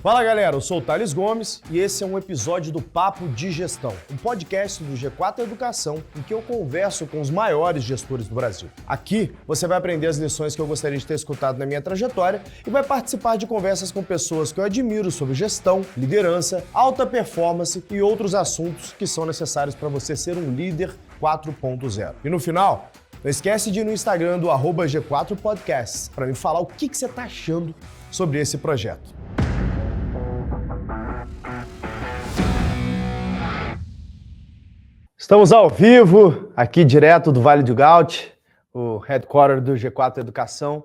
Fala galera, eu sou o Thales Gomes e esse é um episódio do Papo de Gestão, um podcast do G4 Educação em que eu converso com os maiores gestores do Brasil. Aqui você vai aprender as lições que eu gostaria de ter escutado na minha trajetória e vai participar de conversas com pessoas que eu admiro sobre gestão, liderança, alta performance e outros assuntos que são necessários para você ser um líder 4.0. E no final, não esquece de ir no Instagram do @G4 Podcasts para me falar o que você está achando sobre esse projeto. Estamos ao vivo, aqui direto do Vale do Gaut, o headquarter do G4 Educação.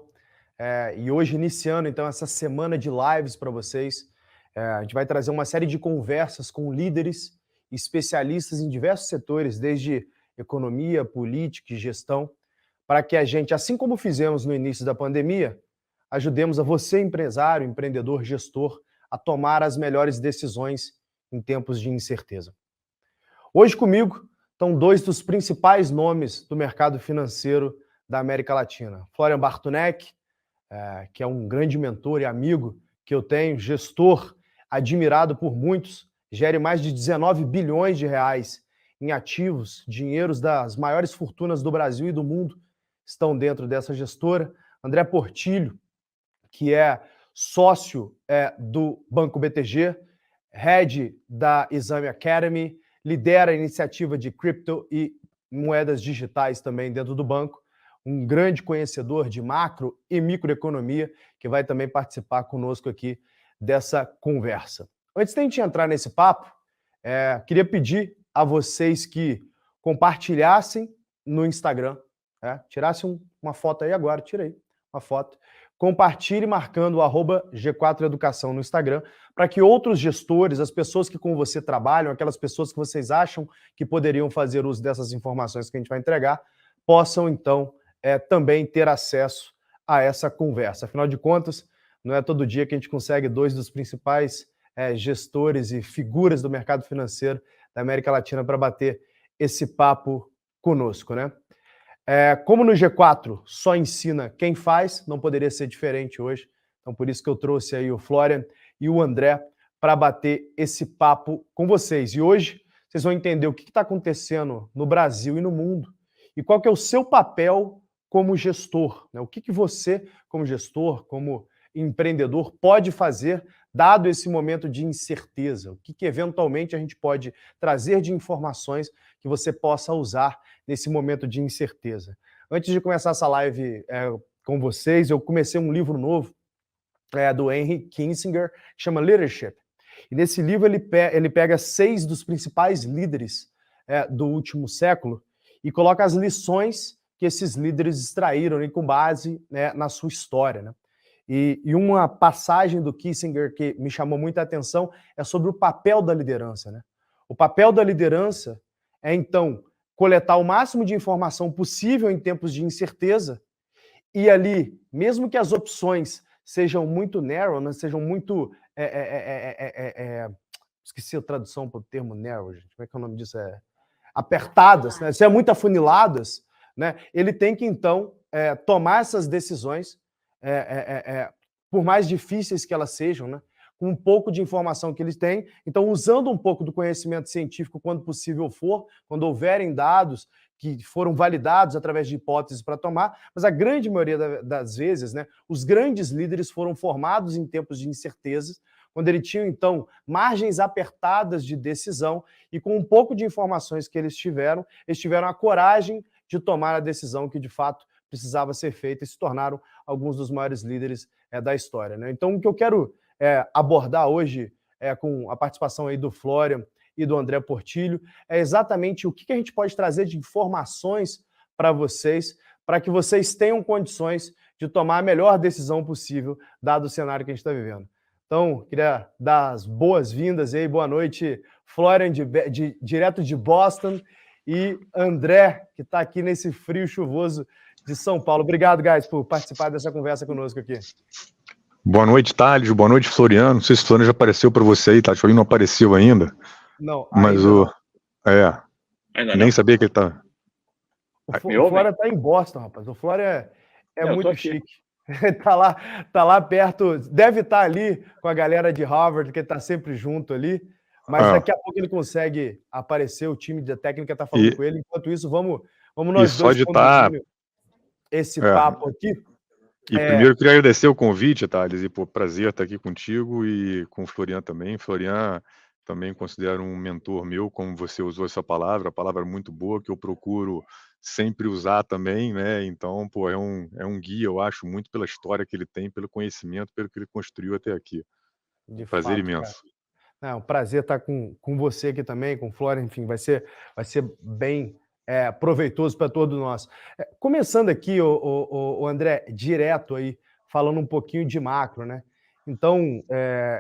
E hoje iniciando então essa semana de lives para vocês. A gente vai trazer uma série de conversas com líderes e especialistas em diversos setores, desde economia, política e gestão, para que a gente, assim como fizemos no início da pandemia, ajudemos a você, empresário, empreendedor, gestor, a tomar as melhores decisões em tempos de incerteza. Hoje comigo estão dois dos principais nomes do mercado financeiro da América Latina. Florian Bartunek, que é um grande mentor e amigo que eu tenho, gestor admirado por muitos, gere mais de 19 bilhões de reais em ativos, dinheiros das maiores fortunas do Brasil e do mundo estão dentro dessa gestora. André Portilho, que é sócio do Banco BTG, head da Exame Academy, lidera a iniciativa de cripto e moedas digitais também dentro do banco, um grande conhecedor de macro e microeconomia, que vai também participar conosco aqui dessa conversa. Antes de a gente entrar nesse papo, queria pedir a vocês que compartilhassem no Instagram, tirassem uma foto aí agora, tirei uma foto, compartilhe marcando o @G4 Educação no Instagram, para que outros gestores, as pessoas que com você trabalham, aquelas pessoas que vocês acham que poderiam fazer uso dessas informações que a gente vai entregar, possam então também ter acesso a essa conversa. Afinal de contas, não é todo dia que a gente consegue dois dos principais gestores e figuras do mercado financeiro da América Latina para bater esse papo conosco, né? Como no G4 só ensina quem faz, não poderia ser diferente hoje. Então, por isso que eu trouxe aí o Florian e o André para bater esse papo com vocês. E hoje vocês vão entender o que está acontecendo no Brasil e no mundo e qual que é o seu papel como gestor, né? O que você, como gestor, como empreendedor, pode fazer dado esse momento de incerteza. O que eventualmente a gente pode trazer de informações que você possa usar nesse momento de incerteza. Antes de começar essa live com vocês, eu comecei um livro novo do Henry Kissinger, que chama Leadership. E nesse livro ele pega 6 dos principais líderes do último século e coloca as lições que esses líderes extraíram com base na sua história, né? E uma passagem do Kissinger que me chamou muita atenção é sobre o papel da liderança, né? O papel da liderança é, então, coletar o máximo de informação possível em tempos de incerteza e ali, mesmo que as opções sejam muito narrow, né, sejam muito... esqueci a tradução para o termo narrow, gente. Como é que é o nome disso? Apertadas, né? Se é muito afuniladas, né? Ele tem que, então, tomar essas decisões, por mais difíceis que elas sejam, né? Com um pouco de informação que eles têm, então usando um pouco do conhecimento científico quando possível for, quando houverem dados que foram validados através de hipóteses para tomar, mas a grande maioria das vezes, né, os grandes líderes foram formados em tempos de incertezas, quando eles tinham, então, margens apertadas de decisão e com um pouco de informações que eles tiveram a coragem de tomar a decisão que, de fato, precisava ser feita e se tornaram alguns dos maiores líderes da história, né? Então, o que eu quero abordar hoje, com a participação aí do Florian e do André Portilho, é exatamente o que a gente pode trazer de informações para vocês, para que vocês tenham condições de tomar a melhor decisão possível, dado o cenário que a gente está vivendo. Então, queria dar as boas-vindas aí, boa noite, Florian, direto de Boston, e André, que está aqui nesse frio chuvoso de São Paulo. Obrigado, guys, por participar dessa conversa conosco aqui. Boa noite, Thales. Boa noite, Floriano. Não sei se o Floriano já apareceu para você aí, Thales. Ele não apareceu ainda. Não, mas ainda nem não. Sabia que ele tá... O Florian tá em Boston, rapaz. O Florian é muito chique. Tá lá perto, deve estar ali com a galera de Harvard, que está sempre junto ali, mas Ah, daqui a pouco ele consegue aparecer, o time da técnica está falando e, com ele. Enquanto isso, vamos e nós só dois de estar. conduzindo esse É, papo aqui. e primeiro eu queria agradecer o convite, Thales, e pô, prazer estar aqui contigo e com o Florian também. Florian também considero um mentor meu, como você usou essa palavra, a palavra muito boa que eu procuro sempre usar também, né? Então, pô, é um guia, eu acho, muito pela história que ele tem, pelo conhecimento, pelo que ele construiu até aqui. De Prazer fato, cara. imenso. É um prazer estar com você aqui também, com o Flora, enfim, vai ser bem proveitoso para todos nós. Começando aqui, o André, direto aí, falando um pouquinho de macro, né? Então,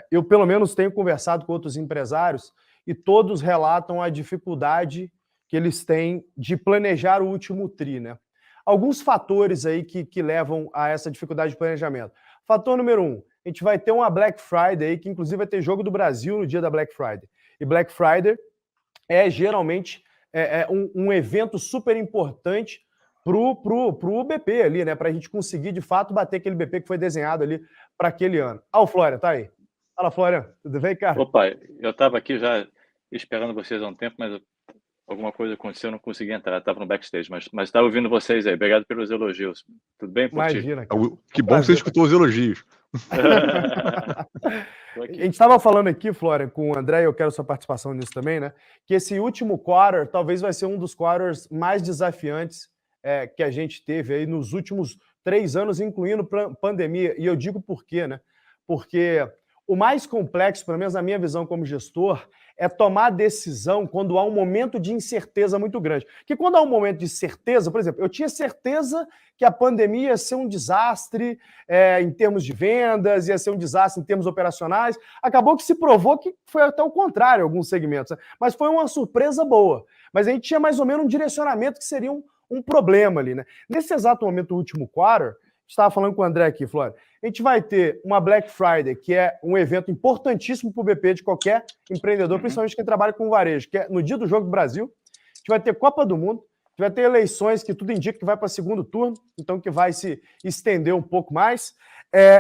eu pelo menos tenho conversado com outros empresários e todos relatam a dificuldade que eles têm de planejar o último tri, né? Alguns fatores aí que levam a essa dificuldade de planejamento. Fator número 1, a gente vai ter uma Black Friday, que inclusive vai ter jogo do Brasil no dia da Black Friday. E Black Friday é geralmente um evento super importante pro BP ali, né? Para a gente conseguir, de fato, bater aquele BP que foi desenhado ali para aquele ano. Ah, o Flória, tá aí. Fala, Flória, tudo bem, cara? Opa, eu estava aqui já esperando vocês há um tempo, mas alguma coisa aconteceu, eu não consegui entrar, estava no backstage, mas estava ouvindo vocês aí. Obrigado pelos elogios. Tudo bem por ti? Imagina, cara. Que bom que você escutou os elogios. A gente estava falando aqui, Flória, com o André, e eu quero sua participação nisso também, né? Que esse último quarter talvez vai ser um dos quarters mais desafiantes que a gente teve aí nos últimos 3 anos, incluindo pandemia. E eu digo por quê, né? Porque o mais complexo, pelo menos na minha visão como gestor, é tomar decisão quando há um momento de incerteza muito grande. Porque quando há um momento de certeza, por exemplo, eu tinha certeza que a pandemia ia ser um desastre em termos de vendas, ia ser um desastre em termos operacionais. Acabou que se provou que foi até o contrário em alguns segmentos, né? Mas foi uma surpresa boa. Mas a gente tinha mais ou menos um direcionamento que seria um problema ali, né? Nesse exato momento, o último quarter, estava falando com o André aqui, Flávio, a gente vai ter uma Black Friday, que é um evento importantíssimo para o BP de qualquer empreendedor, principalmente quem trabalha com varejo, que é no dia do Jogo do Brasil. A gente vai ter Copa do Mundo, a gente vai ter eleições que tudo indica que vai para segundo turno, então que vai se estender um pouco mais.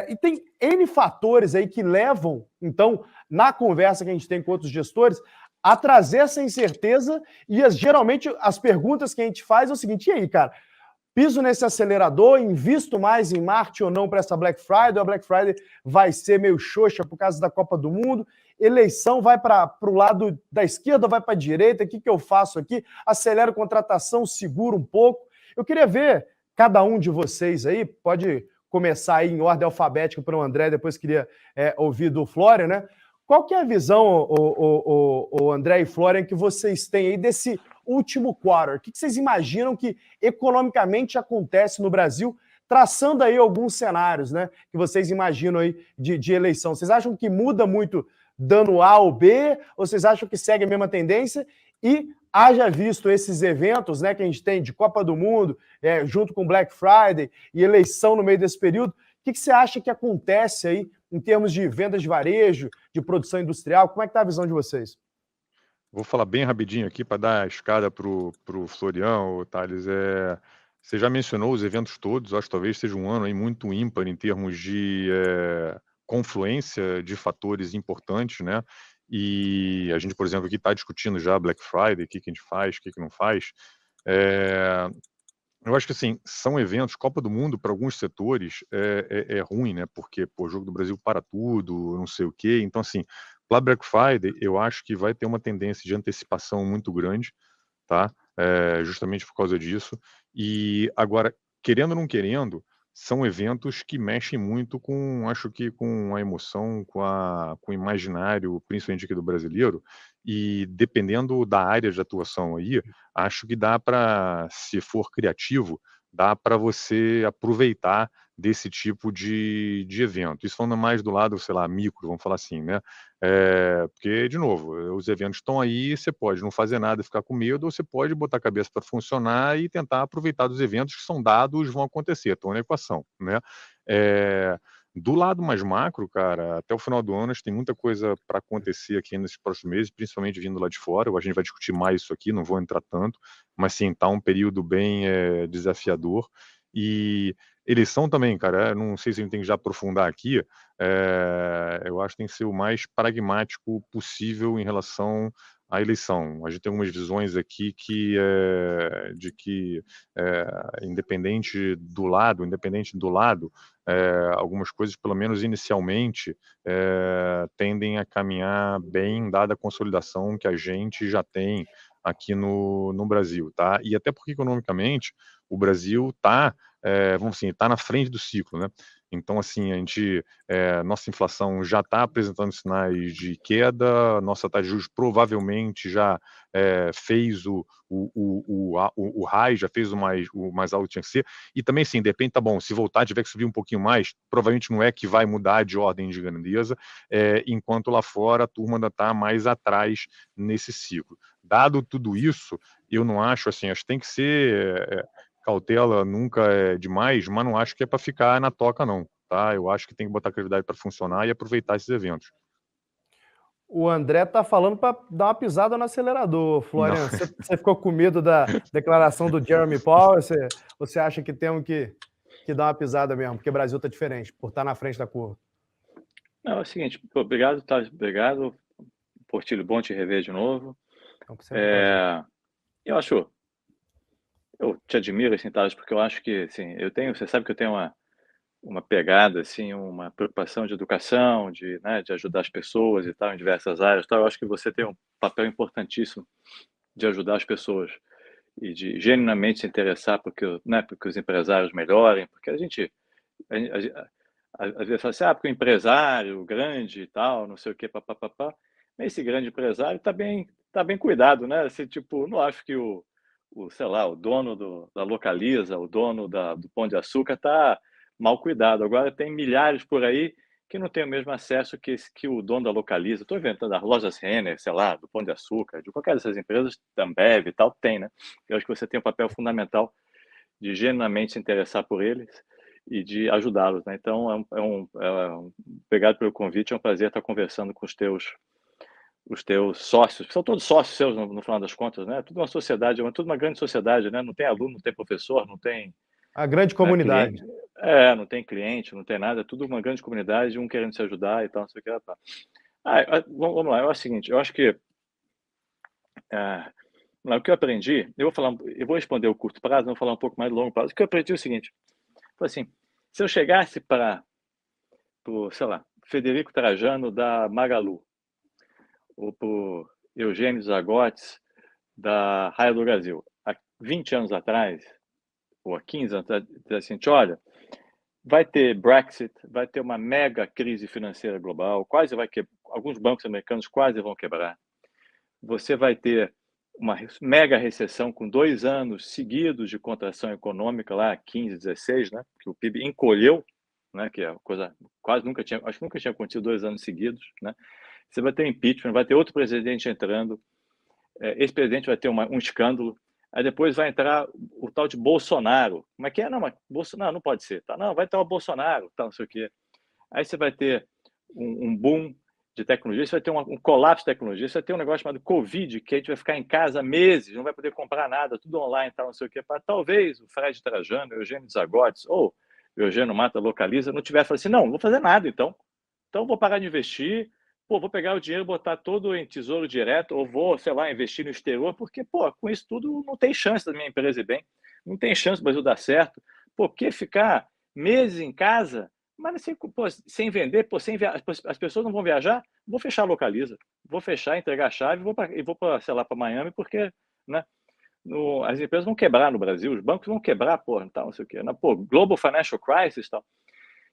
E tem N fatores aí que levam, então, na conversa que a gente tem com outros gestores, a trazer essa incerteza e geralmente as perguntas que a gente faz é o seguinte, e aí, cara, piso nesse acelerador, invisto mais em marketing ou não para essa Black Friday, ou a Black Friday vai ser meio xoxa por causa da Copa do Mundo, eleição vai para o lado da esquerda, vai para a direita, o que eu faço aqui? Acelero contratação, seguro um pouco. Eu queria ver cada um de vocês aí, pode começar aí em ordem alfabética para o André, depois queria ouvir do Florian, né? Qual que é a visão, o André e Florian, que vocês têm aí desse último quarter? O que vocês imaginam que economicamente acontece no Brasil, traçando aí alguns cenários, né? Que vocês imaginam aí de eleição. Vocês acham que muda muito dando A ou B? Ou vocês acham que segue a mesma tendência? E haja visto esses eventos, né, que a gente tem de Copa do Mundo, junto com Black Friday e eleição no meio desse período, o que você acha que acontece aí em termos de vendas de varejo, de produção industrial? Como é que está a visão de vocês? Vou falar bem rapidinho aqui para dar a escada para o Florian, Thales. Você já mencionou os eventos todos, acho que talvez seja um ano aí muito ímpar em termos de confluência de fatores importantes, né? E a gente, por exemplo, aqui está discutindo já Black Friday, o que a gente faz, o que não faz. Eu acho que assim, são eventos, Copa do Mundo para alguns setores é ruim, né? Porque o Jogo do Brasil para tudo, não sei o quê. Então, assim, para Black Friday, eu acho que vai ter uma tendência de antecipação muito grande, tá? Justamente por causa disso. E agora, querendo ou não querendo, são eventos que mexem muito com, acho que com a emoção, com o imaginário, principalmente aqui do brasileiro, e dependendo da área de atuação aí, acho que dá para, se for criativo, dá para você aproveitar desse tipo de evento. Isso falando mais do lado, sei lá, micro, vamos falar assim, né? Porque, de novo, os eventos estão aí, você pode não fazer nada e ficar com medo, ou você pode botar a cabeça para funcionar e tentar aproveitar dos eventos que são dados, vão acontecer, estão na equação, né? Do lado mais macro, cara, até o final do ano, a gente tem muita coisa para acontecer aqui nesses próximos meses, principalmente vindo lá de fora. A gente vai discutir mais isso aqui, não vou entrar tanto, mas sim, tá um período bem desafiador. E Eleição também, cara, não sei se a gente tem que já aprofundar aqui, eu acho que tem que ser o mais pragmático possível em relação à eleição. A gente tem algumas visões aqui de que, independente do lado, algumas coisas, pelo menos inicialmente, tendem a caminhar bem, dada a consolidação que a gente já tem aqui no Brasil, tá? E até porque, economicamente, o Brasil está, vamos assim, está na frente do ciclo, né? Então, assim, nossa inflação já está apresentando sinais de queda, nossa taxa de juros provavelmente já fez o high, já fez o mais alto que tinha que ser, e também, sim, depende, tá bom, se voltar, tiver que subir um pouquinho mais, provavelmente não é que vai mudar de ordem de grandeza, enquanto lá fora a turma ainda está mais atrás nesse ciclo. Dado tudo isso, eu não acho, assim, acho que tem que ser... cautela nunca é demais, mas não acho que é para ficar na toca, não. Tá? Eu acho que tem que botar a criatividade para funcionar e aproveitar esses eventos. O André tá falando para dar uma pisada no acelerador, Florian. Você ficou com medo da declaração do Jeremy Powell? Você acha que temos que dar uma pisada mesmo? Porque o Brasil tá diferente, por estar na frente da curva. Não, é o seguinte, obrigado, Thales, obrigado. Portilho, bom te rever de novo. Eu te admiro, assim, Thales, porque eu acho que, assim, você sabe que eu tenho uma pegada, assim, uma preocupação de educação, né, de ajudar as pessoas e tal, em diversas áreas. Tal. Eu acho que você tem um papel importantíssimo de ajudar as pessoas e de genuinamente se interessar porque os empresários melhorem, porque a gente às vezes fala assim, porque o empresário grande e tal, não sei o que, papapá, mas esse grande empresário tá bem cuidado, né? Assim, tipo, não acho que sei lá, o dono da Localiza, o dono do Pão de Açúcar tá mal cuidado. Agora tem milhares por aí que não tem o mesmo acesso que o dono da Localiza. Estou inventando as lojas Renner, sei lá, do Pão de Açúcar, de qualquer dessas empresas, da Ambev e tal, tem, né? Eu acho que você tem um papel fundamental de genuinamente se interessar por eles e de ajudá-los, né? Então, obrigado pelo convite, é um prazer estar conversando com os teus sócios, que são todos sócios seus no final das contas, né? Tudo uma sociedade, tudo uma grande sociedade, né? Não tem aluno, não tem professor, não tem A grande comunidade. cliente, não tem cliente, não tem nada, é tudo uma grande comunidade, um querendo se ajudar e tal, não sei o que. Tá. Vamos lá, é o seguinte, eu acho que o que eu aprendi, eu vou responder o curto prazo, vou falar um pouco mais do longo prazo. O que eu aprendi é o seguinte, foi assim, se eu chegasse para sei lá, Federico Trajano da Magalu, ou por Eugênio Zagotes da Raia do Brasil, há 20 anos atrás, ou há 15 anos atrás, assim, olha, vai ter Brexit, vai ter uma mega crise financeira global, alguns bancos americanos quase vão quebrar. Você vai ter uma mega recessão com 2 anos seguidos de contração econômica, lá 15, 16, né? Que o PIB encolheu, né? Que é coisa quase nunca tinha, acho que nunca tinha acontecido 2 anos seguidos, né? Você vai ter impeachment, vai ter outro presidente entrando, esse presidente vai ter um escândalo, aí depois vai entrar o tal de Bolsonaro. Como é que é? Não, mas Bolsonaro não pode ser, tá? Não, vai entrar o Bolsonaro, tá, não sei o quê. Aí você vai ter um boom de tecnologia, você vai ter um colapso de tecnologia, você vai ter um negócio chamado Covid, que a gente vai ficar em casa meses, não vai poder comprar nada, tudo online, tal, não sei o quê. Talvez o Fred Trajano, o Eugênio Zagotes ou o Eugênio Mata Localiza não tivesse falado assim, não vou fazer nada então. Então vou parar de investir, vou pegar o dinheiro, botar todo em tesouro direto, ou vou, sei lá, investir no exterior, porque, com isso tudo não tem chance da minha empresa ir bem, não tem chance do Brasil dar certo. Por que ficar meses em casa, mas sem vender, as pessoas não vão viajar? Vou fechar a Localiza, vou fechar, entregar a chave e vou para, sei lá, para Miami, porque, né? As empresas vão quebrar no Brasil, os bancos vão quebrar, não sei o quê. Global Financial Crisis, tal.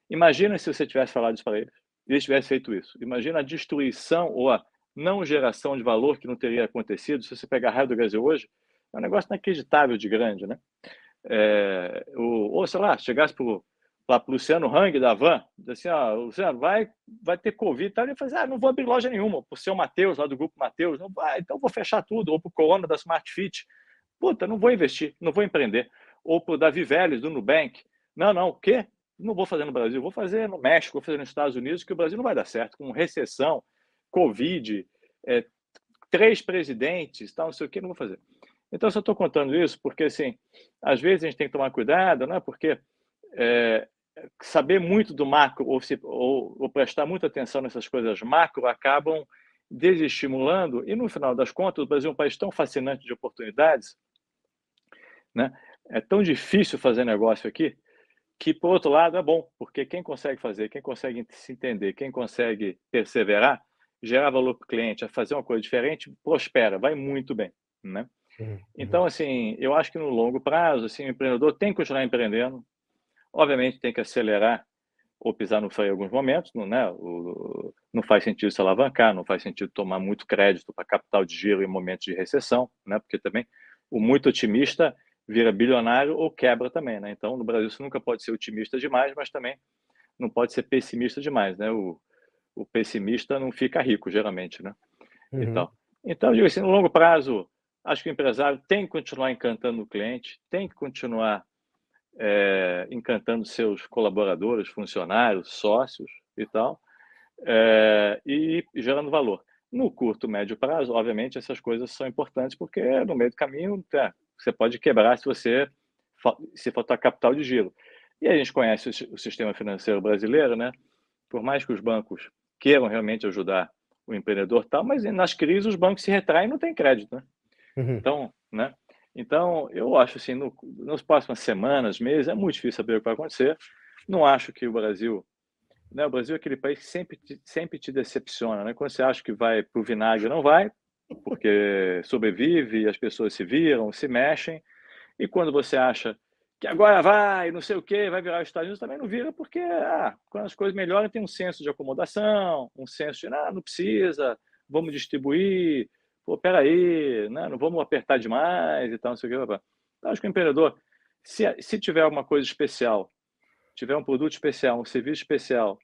Imagina se você tivesse falado isso para eles, e eles tivessem feito isso. Imagina a destruição ou a não geração de valor que não teria acontecido se você pegar a Raia do Brasil hoje. É um negócio inacreditável de grande, né? Ou, sei lá, chegasse para o Luciano Hang da Van, assim, Luciano, vai ter Covid, tá? Ele fala, não vou abrir loja nenhuma, para o seu Matheus, lá do Grupo Matheus, não vai, então vou fechar tudo, ou para o Corona da Smart Fit, não vou investir, não vou empreender, ou para o Davi Vélez, do Nubank, não, o quê? Não vou fazer no Brasil, vou fazer no México, vou fazer nos Estados Unidos, que o Brasil não vai dar certo, com recessão, Covid, 3 presidentes, tal, não sei o que, não vou fazer. Então, eu só estou contando isso porque, assim, às vezes a gente tem que tomar cuidado, né? Porque saber muito do macro ou prestar muita atenção nessas coisas macro acabam desestimulando, e no final das contas o Brasil é um país tão fascinante de oportunidades, né? É tão difícil fazer negócio aqui, que por outro lado é bom, porque quem consegue fazer, quem consegue se entender, quem consegue perseverar, gerar valor para o cliente, a fazer uma coisa diferente, prospera, vai muito bem, né? Então, assim, eu acho que no longo prazo, assim, o empreendedor tem que continuar empreendendo, obviamente tem que acelerar ou pisar no freio em alguns momentos, né? Não faz sentido se alavancar, não faz sentido tomar muito crédito para capital de giro em momentos de recessão, né? Porque também o muito otimista vira bilionário ou quebra também, né? Então, no Brasil, você nunca pode ser otimista demais, mas também não pode ser pessimista demais, né? O pessimista não fica rico, geralmente, né? Então, eu digo assim, no longo prazo, acho que o empresário tem que continuar encantando o cliente, tem que continuar encantando seus colaboradores, funcionários, sócios e tal, e gerando valor. No curto, médio prazo, obviamente, essas coisas são importantes, porque no meio do caminho você pode quebrar se faltar capital de giro. E a gente conhece o sistema financeiro brasileiro, né? Por mais que os bancos queiram realmente ajudar o empreendedor tal, mas nas crises os bancos se retraem e não tem crédito, né? Então, né? Então, eu acho assim, nas próximas semanas, meses, é muito difícil saber o que vai acontecer. Não acho que o Brasil, né? O Brasil é aquele país que sempre te decepciona, né? Quando você acha que vai para o vinagre, não vai, porque sobrevive, as pessoas se viram, se mexem. E quando você acha que agora vai, não sei o quê, vai virar os Estados Unidos, também não vira, porque quando as coisas melhoram, tem um senso de acomodação, um senso de, não precisa, vamos distribuir, pô, peraí, né? Não vamos apertar demais e tal, não sei o quê. Então, acho que o empreendedor, se tiver alguma coisa especial, tiver um produto especial, um serviço especial,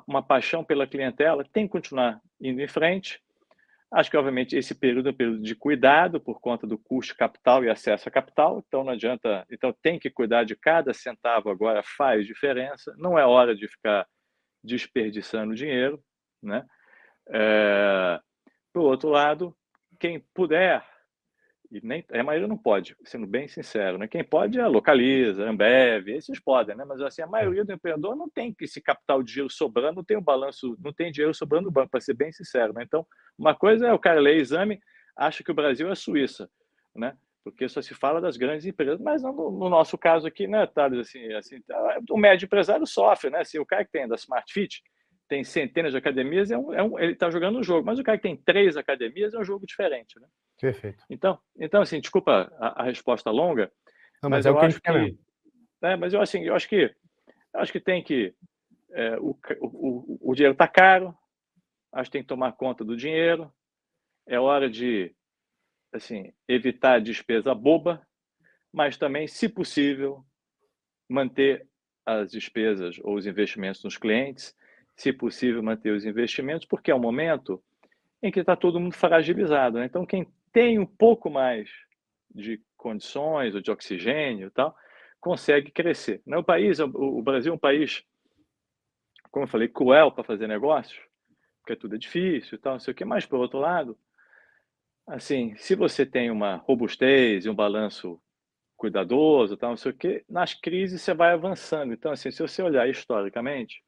uma paixão pela clientela, tem que continuar indo em frente. Acho que, obviamente, esse período é um período de cuidado por conta do custo capital e acesso a capital, então não adianta, então tem que cuidar de cada centavo agora, faz diferença, não é hora de ficar desperdiçando dinheiro, né? Por outro lado, quem puder, e nem a maioria não pode, sendo bem sincero, né? Quem pode é Localiza, Ambev, esses podem, né? Mas assim, a maioria do empreendedor não tem esse capital de giro sobrando, não tem o balanço, não tem dinheiro sobrando no banco, para ser bem sincero, né? Então, uma coisa é o cara ler exame, acha que o Brasil é a Suíça, né? Porque só se fala das grandes empresas, mas não, no nosso caso aqui, né, Thales, assim, o médio empresário sofre, né? Assim, o cara que tem da Smart Fit tem centenas de academias, ele está jogando um jogo, mas o cara que tem 3 academias é um jogo diferente, né? Perfeito. Então, assim, desculpa a resposta longa, Não, mas é o eu que a acho gente quer mesmo. mas eu acho que tem que o dinheiro está caro, acho que tem que tomar conta do dinheiro, é hora de assim evitar despesa boba, mas também, se possível, manter as despesas ou os investimentos nos clientes, se possível manter os investimentos, porque é um momento em que está todo mundo fragilizado, né? Então, quem tem um pouco mais de condições ou de oxigênio e tal, consegue crescer. O Brasil é um país, como eu falei, cruel para fazer negócios, porque tudo é difícil e tal, não sei o quê, mas, por outro lado, assim, se você tem uma robustez e um balanço cuidadoso, tal, não sei o quê, nas crises você vai avançando. Então, assim, se você olhar historicamente,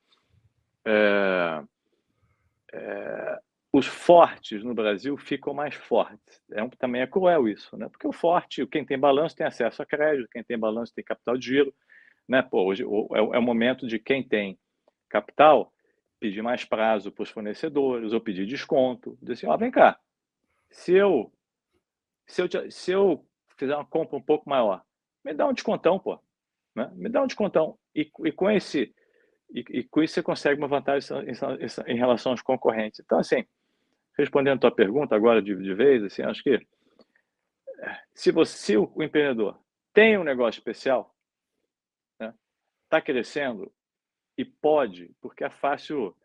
os fortes no Brasil ficam mais fortes. Também é cruel isso, né? Porque o forte, quem tem balanço tem acesso a crédito, quem tem balanço tem capital de giro, né? Pô, hoje é o momento de quem tem capital pedir mais prazo para os fornecedores ou pedir desconto. Dizer assim, vem cá, se eu fizer uma compra um pouco maior, me dá um descontão, pô, né? Me dá um descontão e com isso você consegue uma vantagem em relação aos concorrentes. Então, assim, respondendo a tua pergunta agora de vez, assim, acho que se o empreendedor tem um negócio especial, né, está crescendo e pode, porque é fácil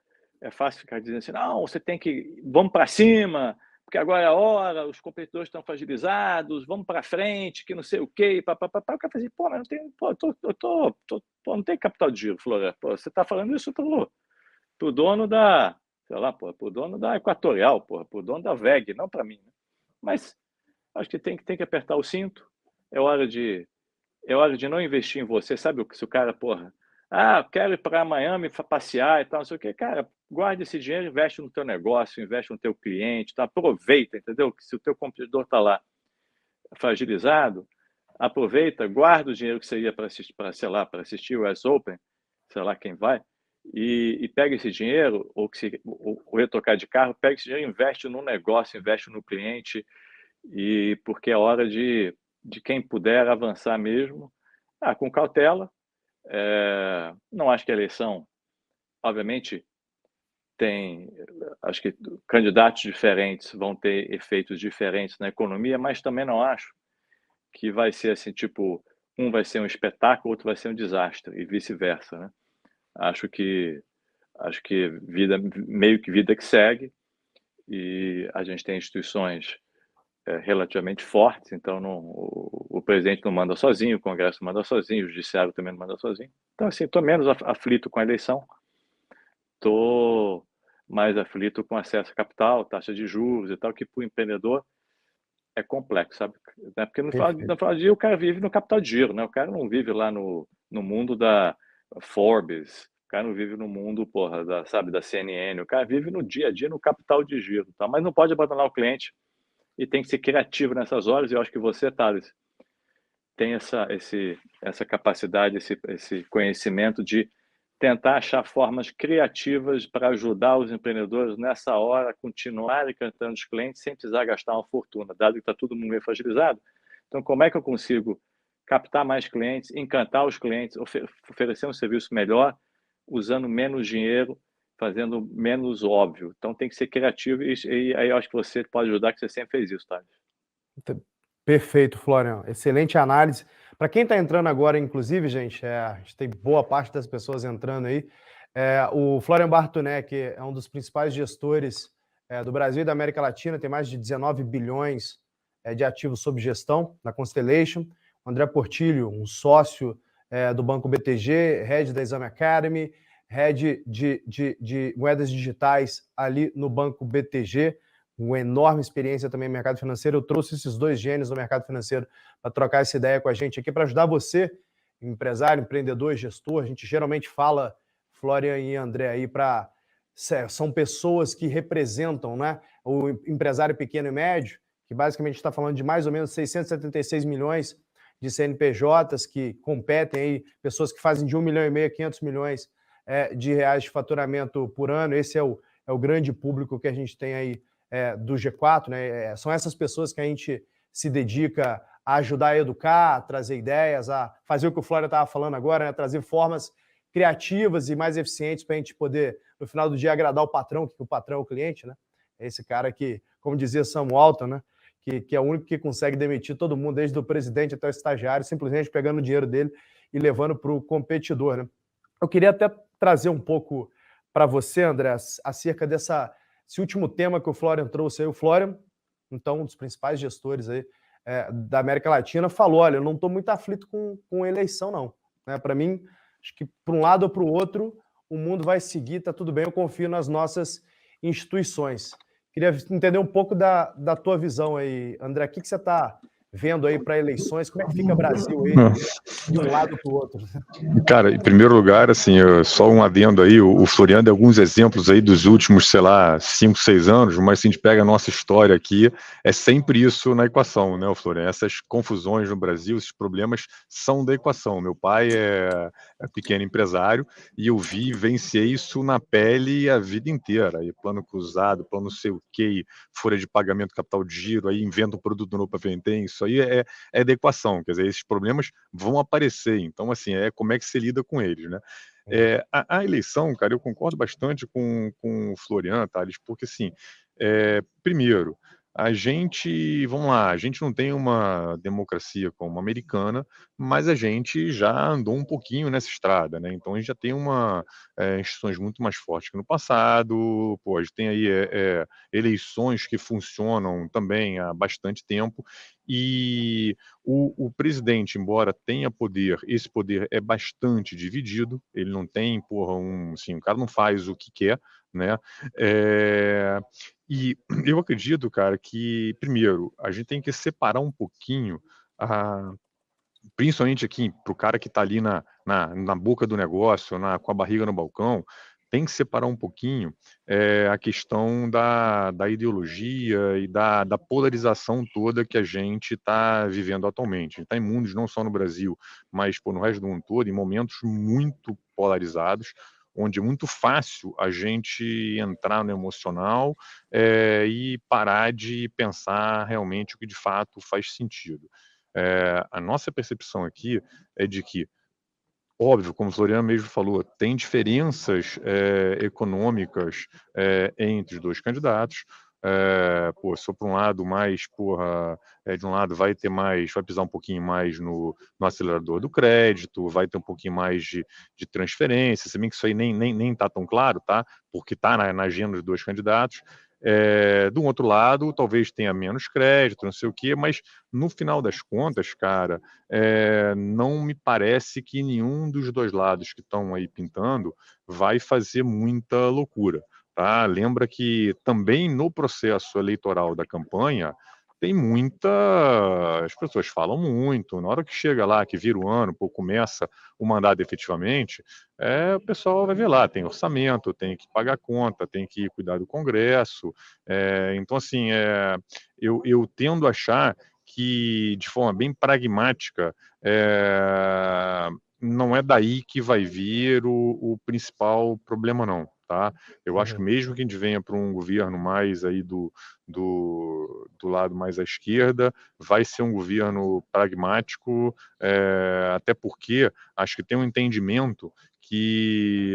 ficar dizendo assim, não, você tem que, vamos para cima, porque agora é a hora, os competidores estão fragilizados, vamos para frente, que não sei o quê, papapá. O cara fala assim, pô, mas não tem, pô, não tem capital de giro, Flora. Pô, você está falando isso pro dono da, sei lá, pô, pro dono da Equatorial, pô, pro dono da VEG, não para mim, né? Mas acho que tem que apertar o cinto, é hora de é hora de não investir em você. Sabe se o cara, porra, quero ir para Miami passear e tal, não sei o quê. Cara, guarda esse dinheiro, investe no teu negócio, investe no teu cliente, tá? Aproveita, entendeu? Que se o teu competidor está lá fragilizado, aproveita, guarda o dinheiro que você ia para assistir, sei lá, para assistir o US Open, sei lá quem vai, e pega esse dinheiro, ou ia tocar de carro, pega esse dinheiro, investe no negócio, investe no cliente, e porque é hora de quem puder avançar mesmo, com cautela. Não acho que a eleição, obviamente, acho que candidatos diferentes vão ter efeitos diferentes na economia, mas também não acho que vai ser assim, tipo, um vai ser um espetáculo, outro vai ser um desastre, e vice-versa, né? Acho que meio que vida que segue, e a gente tem instituições relativamente fortes, então o presidente não manda sozinho, o Congresso não manda sozinho, o Judiciário também não manda sozinho. Então, assim, estou menos aflito com a eleição, estou mais aflito com acesso a capital, taxa de juros e tal, que para o empreendedor é complexo, sabe? Porque no final do dia o cara vive no capital de giro, né? O cara não vive lá no mundo da Forbes, o cara não vive no mundo, porra, da CNN, o cara vive no dia a dia no capital de giro, tá? Mas não pode abandonar o cliente e tem que ser criativo nessas horas, e eu acho que você, Thales, tem essa capacidade, esse conhecimento de tentar achar formas criativas para ajudar os empreendedores nessa hora a continuarem encantando os clientes sem precisar gastar uma fortuna, dado que está todo mundo meio fragilizado. Então, como é que eu consigo captar mais clientes, encantar os clientes, oferecer um serviço melhor, usando menos dinheiro, fazendo menos óbvio? Então, tem que ser criativo, e aí eu acho que você pode ajudar, que você sempre fez isso, Thales. Perfeito, Florian. Excelente análise. Para quem está entrando agora, inclusive, gente, a gente tem boa parte das pessoas entrando aí. O Florian Bartunek é um dos principais gestores do Brasil e da América Latina, tem mais de 19 bilhões de ativos sob gestão na Constellation. O André Portilho, um sócio do Banco BTG, head da Exame Academy, head de moedas digitais ali no Banco BTG, uma enorme experiência também no mercado financeiro. Eu trouxe esses dois gênios do mercado financeiro para trocar essa ideia com a gente aqui, para ajudar você, empresário, empreendedor, gestor. A gente geralmente fala, Florian e André, aí são pessoas que representam, né, o empresário pequeno e médio, que basicamente está falando de mais ou menos 676 milhões de CNPJs que competem aí, pessoas que fazem de 1,5 milhão a 500 milhões de reais de faturamento por ano. Esse é o grande público que a gente tem aí do G4, né? São essas pessoas que a gente se dedica a ajudar a educar, a trazer ideias, a fazer o que o Florian estava falando agora, né? Trazer formas criativas e mais eficientes para a gente poder, no final do dia, agradar o patrão, que o patrão é o cliente, né? É esse cara que, como dizia Sam Walton, né? Que é o único que consegue demitir todo mundo, desde o presidente até o estagiário, simplesmente pegando o dinheiro dele e levando para o competidor, né? Eu queria até trazer um pouco para você, André, acerca esse último tema que o Florian trouxe aí. O Florian, então, um dos principais gestores aí da América Latina, falou: olha, eu não estou muito aflito com eleição, não. Para mim, acho que para um lado ou para o outro, o mundo vai seguir, está tudo bem, eu confio nas nossas instituições. Queria entender um pouco da tua visão aí, André. O que você está vendo aí para eleições? Como é que fica o Brasil aí, de um lado para o outro? Cara, em primeiro lugar, assim, só um adendo aí, o Florian deu alguns exemplos aí dos últimos, sei lá, 5, 6 anos, mas se a gente pega a nossa história aqui, é sempre isso na equação, né, Florian? Essas confusões no Brasil, esses problemas são da equação. Meu pai é pequeno empresário e eu vivenciei isso na pele a vida inteira. Aí, plano cruzado, plano não sei o quê, folha de pagamento, capital de giro, aí inventa um produto novo para vender, isso aí é da equação, quer dizer, esses problemas vão aparecer, então, assim, como é que se lida com eles, né? A eleição, cara, eu concordo bastante com o Florian, Thales, porque, assim, primeiro, vamos lá, a gente não tem uma democracia como a americana, mas a gente já andou um pouquinho nessa estrada, né? Então a gente já tem instituições muito mais fortes que no passado, pô, a gente tem aí eleições que funcionam também há bastante tempo, e o presidente, embora tenha poder, esse poder é bastante dividido, ele não tem, porra, assim, o cara não faz o que quer, né? E eu acredito, cara, que, primeiro, a gente tem que separar um pouquinho principalmente aqui, para o cara que está ali na boca do negócio, com a barriga no balcão, tem que separar um pouquinho a questão da ideologia e da polarização toda que a gente está vivendo atualmente. Está em mundos, não só no Brasil, mas no resto do mundo todo, em momentos muito polarizados, onde é muito fácil a gente entrar no emocional e parar de pensar realmente o que de fato faz sentido. A nossa percepção aqui é de que, óbvio, como o Floriano mesmo falou, tem diferenças econômicas entre os dois candidatos. Se por um lado mais, de um lado vai ter mais, vai pisar um pouquinho mais no acelerador do crédito, vai ter um pouquinho mais de transferência, se bem que isso aí nem tá tão claro, tá? Porque tá na agenda dos dois candidatos. Do outro lado, talvez tenha menos crédito, não sei o quê, mas no final das contas, cara, não me parece que nenhum dos dois lados que estão aí pintando vai fazer muita loucura. Tá? Lembra que também no processo eleitoral da campanha tem muita. As pessoas falam muito. Na hora que chega lá, que vira o ano, começa o mandato efetivamente, o pessoal vai ver lá, tem orçamento, tem que pagar conta, tem que cuidar do Congresso. Então, assim, eu tendo a achar que, de forma bem pragmática, não é daí que vai vir o principal problema, não. Tá? Eu acho que mesmo que a gente venha para um governo mais aí do lado mais à esquerda, vai ser um governo pragmático, até porque acho que tem um entendimento que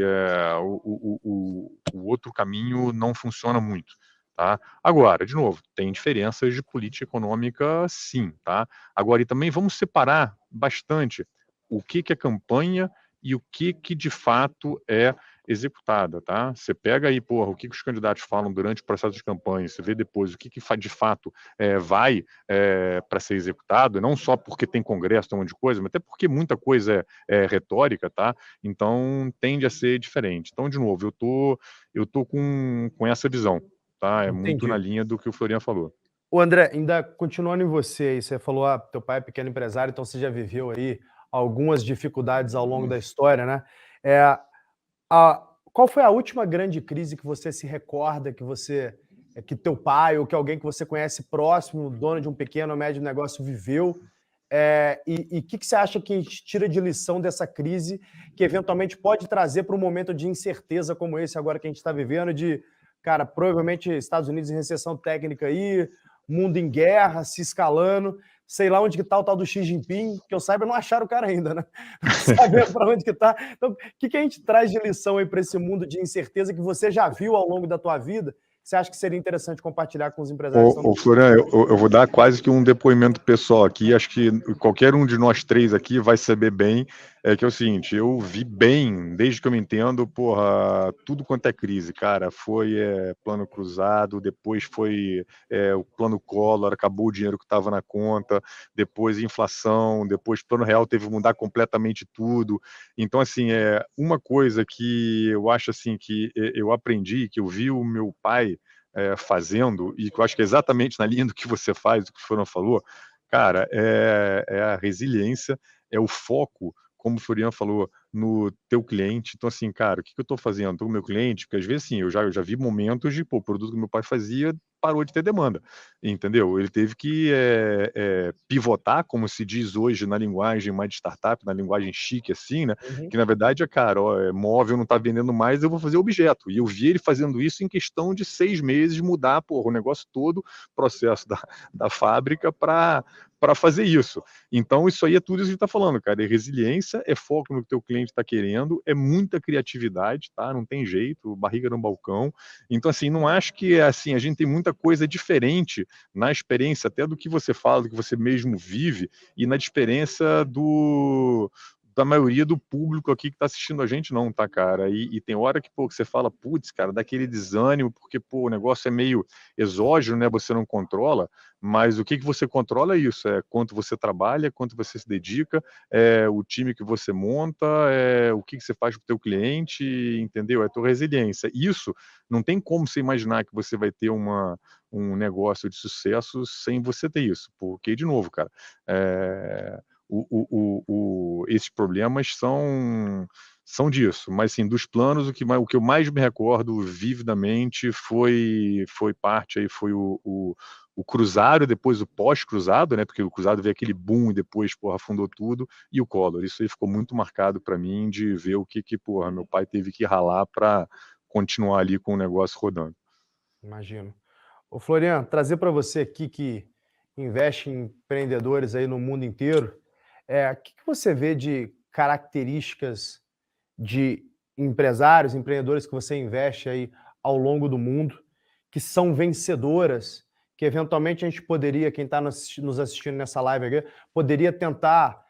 o outro caminho não funciona muito. Tá? Agora, de novo, tem diferenças de política econômica, sim. Tá? Agora, e também vamos separar bastante o que é campanha e o que de fato é executada, tá? Você pega aí, o que os candidatos falam durante o processo de campanha, você vê depois o que de fato vai para ser executado, não só porque tem congresso, tem um monte de coisa, mas até porque muita coisa é retórica, tá? Então tende a ser diferente. Então, de novo, eu tô com essa visão, tá? É muito na linha do que o Florian falou. O André, ainda continuando em você, você falou, teu pai é pequeno empresário, então você já viveu aí algumas dificuldades ao longo da história, né? Qual foi a última grande crise que você se recorda que teu pai ou que alguém que você conhece próximo, dono de um pequeno ou médio negócio, viveu? E o que você acha que a gente tira de lição dessa crise que eventualmente pode trazer para um momento de incerteza como esse agora que a gente está vivendo, cara, provavelmente Estados Unidos em recessão técnica aí, mundo em guerra, se escalando, sei lá onde que tá o tal do Xi Jinping, que eu saiba, não acharam o cara ainda, né? Não sabe para onde que tá. Então, o que a gente traz de lição aí para esse mundo de incerteza que você já viu ao longo da tua vida? Você acha que seria interessante compartilhar com os empresários? Florian, eu vou dar quase que um depoimento pessoal aqui, acho que qualquer um de nós três aqui vai saber bem, que é o seguinte, eu vi bem, desde que eu me entendo, tudo quanto é crise, cara, foi plano cruzado, depois foi o plano Collor, acabou o dinheiro que estava na conta, depois inflação, depois plano real teve que mudar completamente tudo, então assim, uma coisa que eu acho assim, que eu aprendi, que eu vi o meu pai fazendo, e que eu acho que é exatamente na linha do que você faz, do que o Florian falou, cara, é a resiliência, é o foco, como o Florian falou, no teu cliente. Então, assim, cara, o que eu estou fazendo com o meu cliente? Porque às vezes, assim, eu já vi momentos de, o produto que meu pai fazia parou de ter demanda, entendeu? Ele teve que pivotar, como se diz hoje na linguagem mais de startup, na linguagem chique, assim, né? Que na verdade cara, móvel não está vendendo mais, eu vou fazer objeto. E eu vi ele fazendo isso em questão de 6 meses, mudar, o negócio todo, processo da fábrica para fazer isso. Então, isso aí é tudo isso que a gente está falando, cara. É resiliência, é foco no que o teu cliente está querendo, é muita criatividade, tá? Não tem jeito, barriga no balcão. Então, assim, não acho que assim, a gente tem muita coisa diferente na experiência, até do que você fala, do que você mesmo vive, e na experiência da maioria do público aqui que está assistindo a gente, não, tá, cara? E tem hora que, que você fala, putz, cara, dá aquele desânimo, porque, o negócio é meio exógeno, né? Você não controla, mas o que você controla é isso, é quanto você trabalha, quanto você se dedica, o time que você monta, o que você faz para o teu cliente, entendeu? É a tua resiliência. Isso não tem como você imaginar que você vai ter um negócio de sucesso sem você ter isso, porque, de novo, cara, esses problemas são disso, mas sim, dos planos, o que eu mais me recordo vividamente foi parte aí, foi o cruzado, depois o pós-cruzado, né? Porque o cruzado veio aquele boom e depois, porra, afundou tudo, e o Collor. Isso aí ficou muito marcado para mim de ver o que, porra, meu pai teve que ralar para continuar ali com o negócio rodando. Imagino. Ô, Florian, trazer para você aqui que investe em empreendedores aí no mundo inteiro, o que você vê de características de empresários, empreendedores que você investe aí ao longo do mundo, que são vencedoras, que eventualmente a gente poderia, quem está nos assistindo nessa live aqui, poderia tentar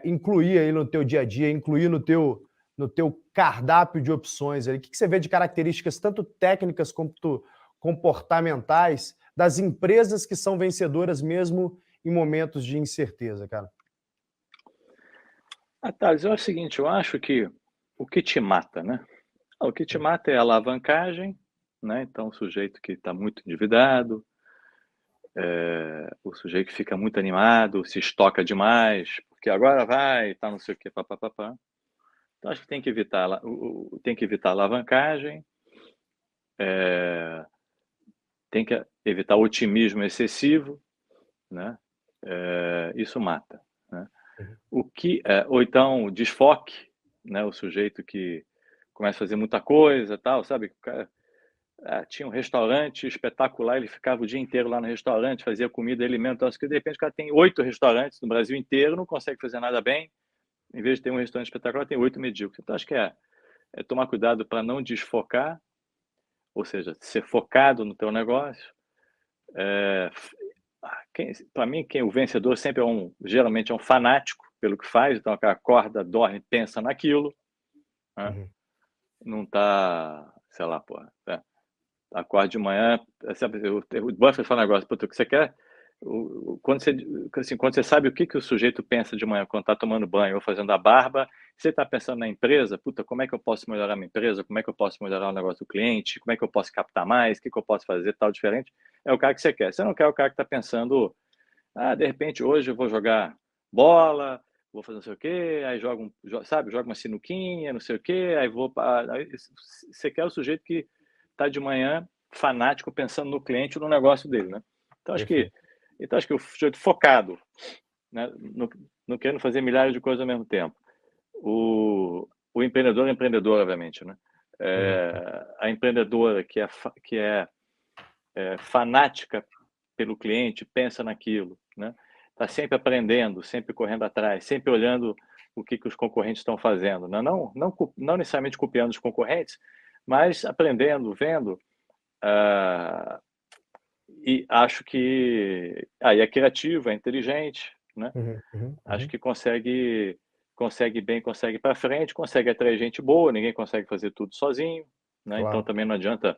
incluir aí no teu dia a dia, incluir no teu cardápio de opções ali. O que você vê de características tanto técnicas quanto comportamentais das empresas que são vencedoras mesmo em momentos de incerteza, cara? Thales, eu acho o seguinte, eu acho que o que te mata, né? O que te mata é a alavancagem, né? Então, o sujeito que está muito endividado, o sujeito que fica muito animado, se estoca demais, porque agora vai, tá não sei o quê, papapá. Então, acho que tem que evitar, tem que evitar a alavancagem, tem que evitar o otimismo excessivo, né? Isso mata, né? Ou então desfoque, né? O sujeito que começa a fazer muita coisa, tal, sabe? O cara tinha um restaurante espetacular, ele ficava o dia inteiro lá no restaurante, fazia comida, ele mesmo, então, que de repente o cara tem 8 restaurantes no Brasil inteiro, não consegue fazer nada bem, em vez de ter um restaurante espetacular, tem 8 medíocres. Então, acho que é tomar cuidado para não desfocar, ou seja, ser focado no teu negócio. Para mim, o vencedor sempre geralmente é um fanático pelo que faz, então o cara acorda, dorme, pensa naquilo, né? Não está, sei lá, porra, acorda de manhã, sabe, o Buffett fala um negócio, puta, o que você quer, quando você sabe o que o sujeito pensa de manhã, quando está tomando banho ou fazendo a barba, você está pensando na empresa, puta, como é que eu posso melhorar minha empresa, como é que eu posso melhorar o negócio do cliente, como é que eu posso captar mais, o que eu posso fazer, tal, diferente, é o cara que você quer. Você não quer o cara que está pensando, de repente hoje eu vou jogar bola, vou fazer não sei o quê, aí joga uma sinuquinha, não sei o quê, aí você quer o sujeito que está de manhã fanático pensando no cliente ou no negócio dele, né? Então acho que o sujeito focado, né, não querendo fazer milhares de coisas ao mesmo tempo. O empreendedor é empreendedor, obviamente, né? A empreendedora que é fanática pelo cliente, pensa naquilo, né? Está sempre aprendendo, sempre correndo atrás, sempre olhando o que os concorrentes estão fazendo, né? Não necessariamente copiando os concorrentes, mas aprendendo, vendo. E acho que é criativo, é inteligente, né? Acho que consegue bem, consegue para frente, consegue atrair gente boa, ninguém consegue fazer tudo sozinho, né? Claro. Então também não adianta.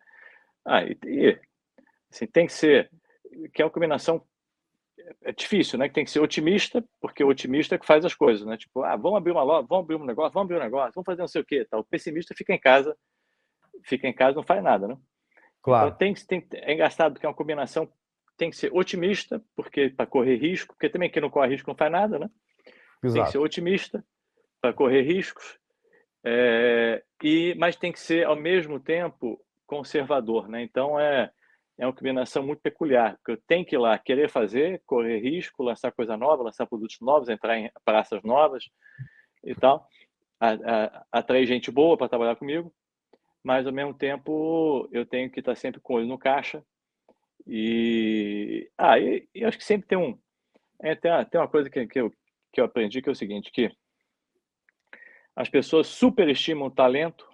Assim, tem que ser, que é uma combinação difícil, né? Que tem que ser otimista, porque o otimista é que faz as coisas, né? Tipo, vamos abrir uma loja, vamos abrir um negócio, vamos fazer não sei o quê, tal. O pessimista fica em casa, não faz nada, né? Claro. Então é engraçado porque é uma combinação, tem que ser otimista, porque para correr risco, porque também quem não corre risco não faz nada, né? Exato. Tem que ser otimista para correr riscos, mas tem que ser ao mesmo tempo conservador, né? Então é uma combinação muito peculiar, porque eu tenho que ir lá querer fazer, correr risco, lançar coisa nova, lançar produtos novos, entrar em praças novas e tal, atrair gente boa para trabalhar comigo, mas ao mesmo tempo eu tenho que estar sempre com o olho no caixa e acho que sempre tem tem uma coisa que eu aprendi, que é o seguinte, que as pessoas superestimam o talento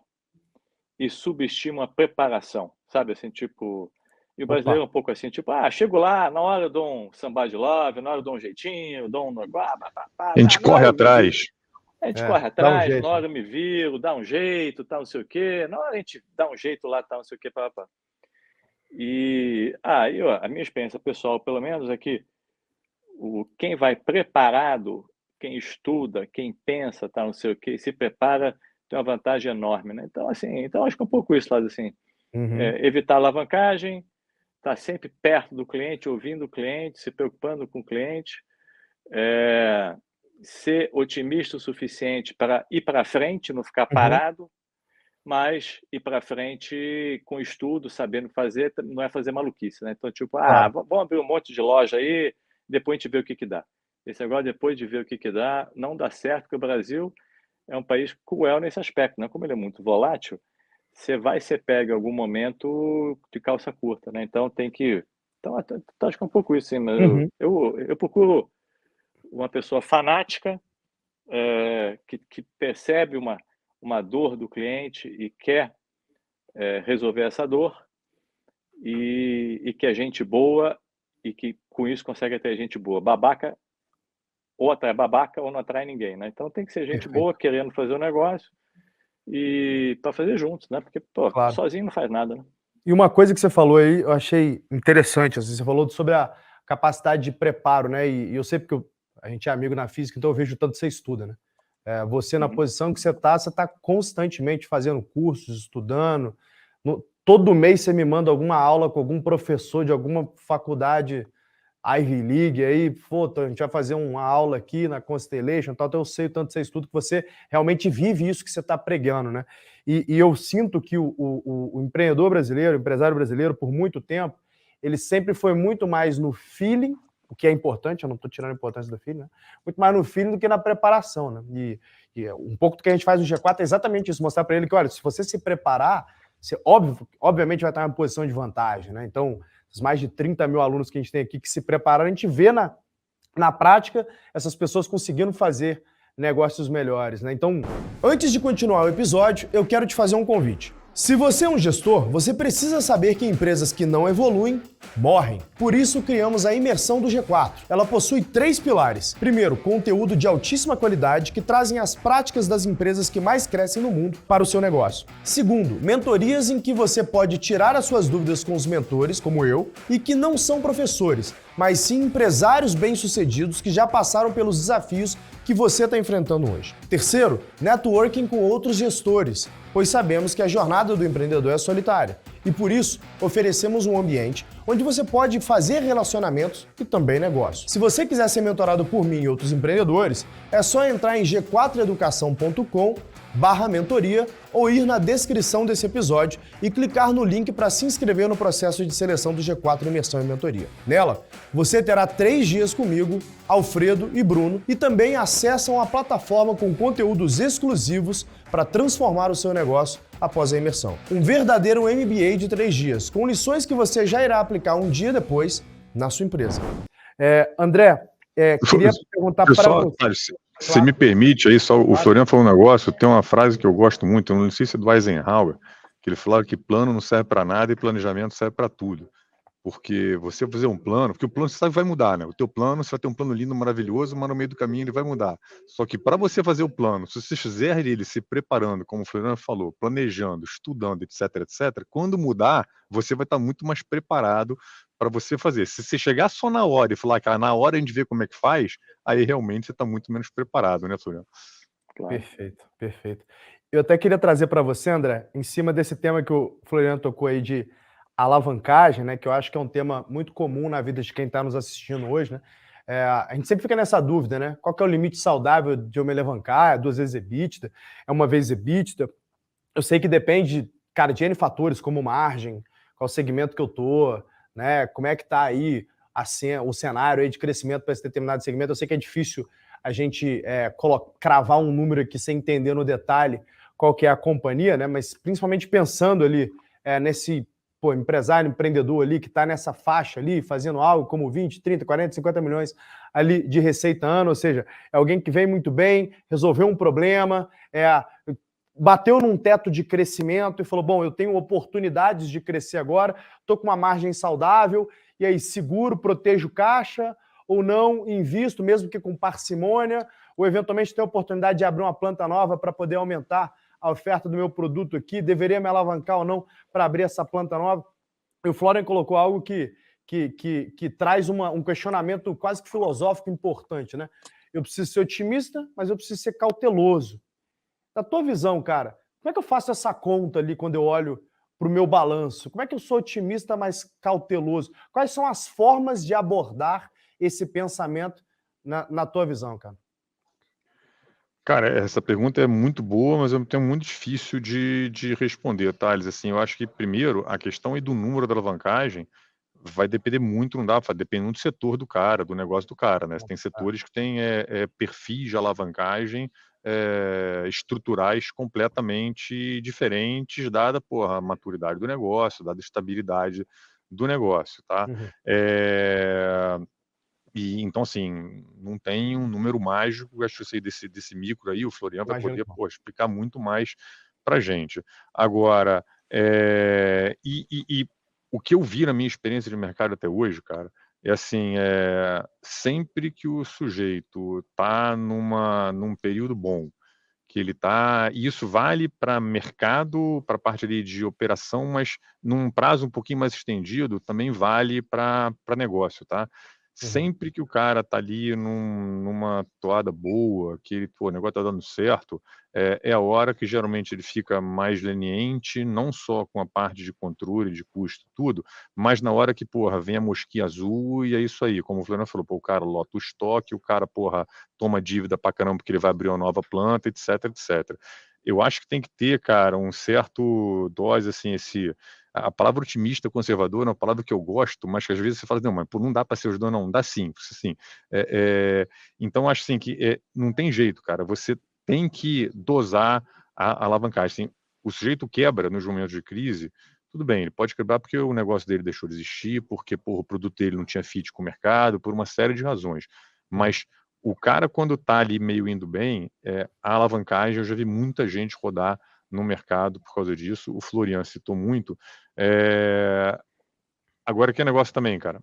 e subestimam a preparação, sabe? Assim, tipo... E o brasileiro é um pouco assim, tipo, chego lá, na hora eu dou um samba de love, na hora eu dou um jeitinho, dou um... A gente corre atrás. A gente corre atrás, jeito. na hora eu me viro, dá um jeito, tal, não sei o quê. Na hora a gente dá um jeito lá, tal, não sei o quê, papá. E a minha experiência pessoal, pelo menos, é que quem vai preparado, quem estuda, quem pensa, tal, não sei o quê, se prepara, tem uma vantagem enorme, né? Então, assim, acho que é um pouco isso, Lázaro, assim, evitar a alavancagem, estar sempre perto do cliente, ouvindo o cliente, se preocupando com o cliente, ser otimista o suficiente para ir para frente, não ficar parado, mas ir para frente com estudo, sabendo fazer, não é fazer maluquice, né? Então, tipo, Claro. vamos abrir um monte de loja aí, depois a gente vê o que dá. Esse negócio, depois de ver o que dá, não dá certo, porque o Brasil é um país cruel nesse aspecto, né? Como ele é muito volátil, você vai ser pego em algum momento de calça curta, né? Então tem que. Então, acho que é um pouco isso, sim, mas Uhum. eu procuro uma pessoa fanática, que percebe uma dor do cliente e quer resolver essa dor, e que é gente boa e que com isso consegue atrair gente boa. Babaca ou atrai babaca ou não atrai ninguém, né? Então tem que ser gente Perfeito. boa querendo fazer o negócio e para fazer juntos, né? Porque, pô, Claro. sozinho não faz nada, né? E uma coisa que você falou aí, eu achei interessante, assim, você falou sobre a capacidade de preparo, né? E eu sei porque a gente é amigo na física, então eu vejo o tanto que você estuda, né? Você na Uhum. posição que você está constantemente fazendo cursos, estudando. Todo mês você me manda alguma aula com algum professor de alguma faculdade Ivy League aí, pô, a gente vai fazer uma aula aqui na Constellation, tal, então eu sei o tanto que você estuda, que você realmente vive isso que você está pregando, né? E eu sinto que o empreendedor brasileiro, o empresário brasileiro, por muito tempo, ele sempre foi muito mais no feeling, o que é importante, eu não estou tirando a importância do feeling, né? Muito mais no feeling do que na preparação, né? E um pouco do que a gente faz no G4 é exatamente isso, mostrar para ele que, olha, se você se preparar, você obviamente vai estar em uma posição de vantagem, né? Então, os mais de 30 mil alunos que a gente tem aqui que se prepararam, a gente vê na prática essas pessoas conseguindo fazer negócios melhores, né? Então, antes de continuar o episódio, eu quero te fazer um convite. Se você é um gestor, você precisa saber que empresas que não evoluem morrem. Por isso, criamos a Imersão do G4. Ela possui 3 pilares. Primeiro, conteúdo de altíssima qualidade que trazem as práticas das empresas que mais crescem no mundo para o seu negócio. Segundo, mentorias em que você pode tirar as suas dúvidas com os mentores, como eu, e que não são professores, mas sim empresários bem-sucedidos que já passaram pelos desafios que você está enfrentando hoje. Terceiro, networking com outros gestores, pois sabemos que a jornada do empreendedor é solitária. E por isso, oferecemos um ambiente onde você pode fazer relacionamentos e também negócios. Se você quiser ser mentorado por mim e outros empreendedores, é só entrar em g4educação.com/mentoria ou ir na descrição desse episódio e clicar no link para se inscrever no processo de seleção do G4 Imersão e Mentoria. Nela, você terá 3 dias comigo, Alfredo e Bruno, e também acessam a plataforma com conteúdos exclusivos para transformar o seu negócio após a imersão. Um verdadeiro MBA de 3 dias, com lições que você já irá aplicar um dia depois na sua empresa. André, queria perguntar para você. Se me permite, aí só o Floriano falou um negócio, tem uma frase que eu gosto muito, eu não sei se é do Eisenhower, que ele falava que plano não serve para nada e planejamento serve para tudo. Porque você fazer um plano, porque o plano você sabe vai mudar, né? O teu plano, você vai ter um plano lindo, maravilhoso, mas no meio do caminho ele vai mudar. Só que para você fazer o plano, se você fizer ele se preparando, como o Floriano falou, planejando, estudando, etc, etc, quando mudar, você vai estar muito mais preparado para você fazer. Se você chegar só na hora e falar, cara, na hora a gente vê como é que faz, aí realmente você está muito menos preparado, né, Floriano? Claro. Perfeito, perfeito. Eu até queria trazer para você, André, em cima desse tema que o Floriano tocou aí de alavancagem, né, que eu acho que é um tema muito comum na vida de quem está nos assistindo hoje, né? A gente sempre fica nessa dúvida, né? Qual que é o limite saudável de eu me alavancar? É 2 vezes EBITDA? É 1 vez EBITDA? Eu sei que depende, cara, de N fatores, como margem, qual segmento que eu tô, né? Como é que tá aí o cenário aí de crescimento para esse determinado segmento. Eu sei que é difícil a gente cravar um número aqui sem entender no detalhe qual que é a companhia, né? Mas principalmente pensando ali nesse empresário, empreendedor ali que está nessa faixa ali, fazendo algo como 20, 30, 40, 50 milhões ali de receita ano, ou seja, é alguém que vem muito bem, resolveu um problema, bateu num teto de crescimento e falou, bom, eu tenho oportunidades de crescer agora, estou com uma margem saudável, e aí seguro, protejo caixa, ou não, invisto, mesmo que com parcimônia, ou eventualmente tenho a oportunidade de abrir uma planta nova para poder aumentar a oferta do meu produto aqui, deveria me alavancar ou não para abrir essa planta nova. E o Florian colocou algo que traz um questionamento quase que filosófico importante, né? Eu preciso ser otimista, mas eu preciso ser cauteloso. Da tua visão, cara, como é que eu faço essa conta ali quando eu olho para o meu balanço? Como é que eu sou otimista, mas cauteloso? Quais são as formas de abordar esse pensamento na tua visão, cara? Cara, essa pergunta é muito boa, mas eu tenho muito difícil de responder, Thales. Assim, eu acho que, primeiro, a questão aí do número da alavancagem vai depender muito, não dá para depender muito do setor do cara, do negócio do cara, né? Tem setores que têm perfis de alavancagem estruturais completamente diferentes, dada, porra, a maturidade do negócio, dada a estabilidade do negócio, tá? Uhum. E então, assim, não tem um número mágico, acho que eu sei desse micro aí, o Florian vai Imagino poder, que não. pô, explicar muito mais para gente. Agora, o que eu vi na minha experiência de mercado até hoje, cara, é assim, sempre que o sujeito tá num período bom, que ele tá, e isso vale para mercado, para parte ali de operação, mas num prazo um pouquinho mais estendido, também vale para negócio, tá? Uhum. Sempre que o cara tá ali numa toada boa, que pô, o negócio tá dando certo, é a hora que geralmente ele fica mais leniente, não só com a parte de controle, de custo, tudo, mas na hora que, porra, vem a mosquinha azul e é isso aí, como o Floriano falou, pô, o cara lota o estoque, o cara, porra, toma dívida pra caramba porque ele vai abrir uma nova planta, etc, etc. Eu acho que tem que ter, cara, um certo dose, assim, a palavra otimista conservador é uma palavra que eu gosto, mas que às vezes você fala, não, mas pô, não dá para ser os dois, não dá sim, assim. Então, acho assim que não tem jeito, cara, você tem que dosar a alavancagem. Assim, o sujeito quebra nos momentos de crise, tudo bem, ele pode quebrar porque o negócio dele deixou de existir, porque porra, o produto dele não tinha fit com o mercado, por uma série de razões. Uhum. Mas o cara, quando está ali meio indo bem, a alavancagem, eu já vi muita gente rodar no mercado por causa disso. O Florian citou muito. Agora, que negócio também, cara,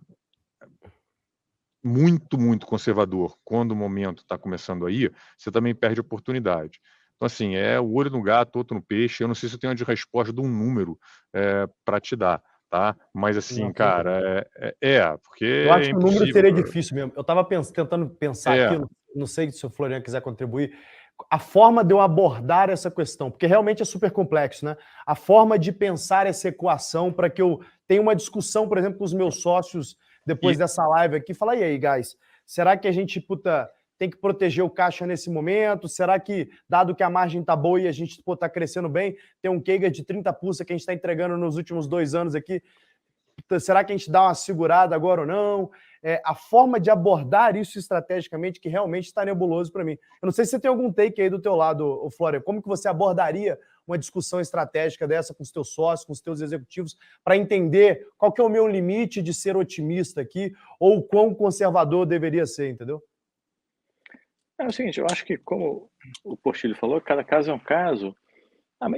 muito, muito conservador, quando o momento está começando aí, você também perde oportunidade. Então, assim, o olho no gato, outro no peixe. Eu não sei se eu tenho de resposta de um número para te dar, tá? Mas, Não, assim, tranquilo. cara, porque Eu é acho que o número impossível, seria cara. difícil mesmo. Eu estava tentando pensar aqui, É, eu não sei se o Florian quiser contribuir, a forma de eu abordar essa questão, porque realmente é super complexo, né? A forma de pensar essa equação para que eu tenha uma discussão, por exemplo, com os meus sócios depois e dessa live aqui, falar, e aí, guys, será que a gente, tem que proteger o caixa nesse momento? Será que, dado que a margem tá boa e a gente, tá crescendo bem, tem um CAGR de 30 pulsa que a gente está entregando nos últimos 2 anos aqui, será que a gente dá uma segurada agora ou não? A forma de abordar isso estrategicamente que realmente está nebuloso para mim. Eu não sei se você tem algum take aí do teu lado, ô Flória. Como que você abordaria uma discussão estratégica dessa com os teus sócios, com os teus executivos, para entender qual que é o meu limite de ser otimista aqui ou o quão conservador deveria ser, entendeu? É o seguinte, eu acho que, como o Portilho falou, cada caso é um caso.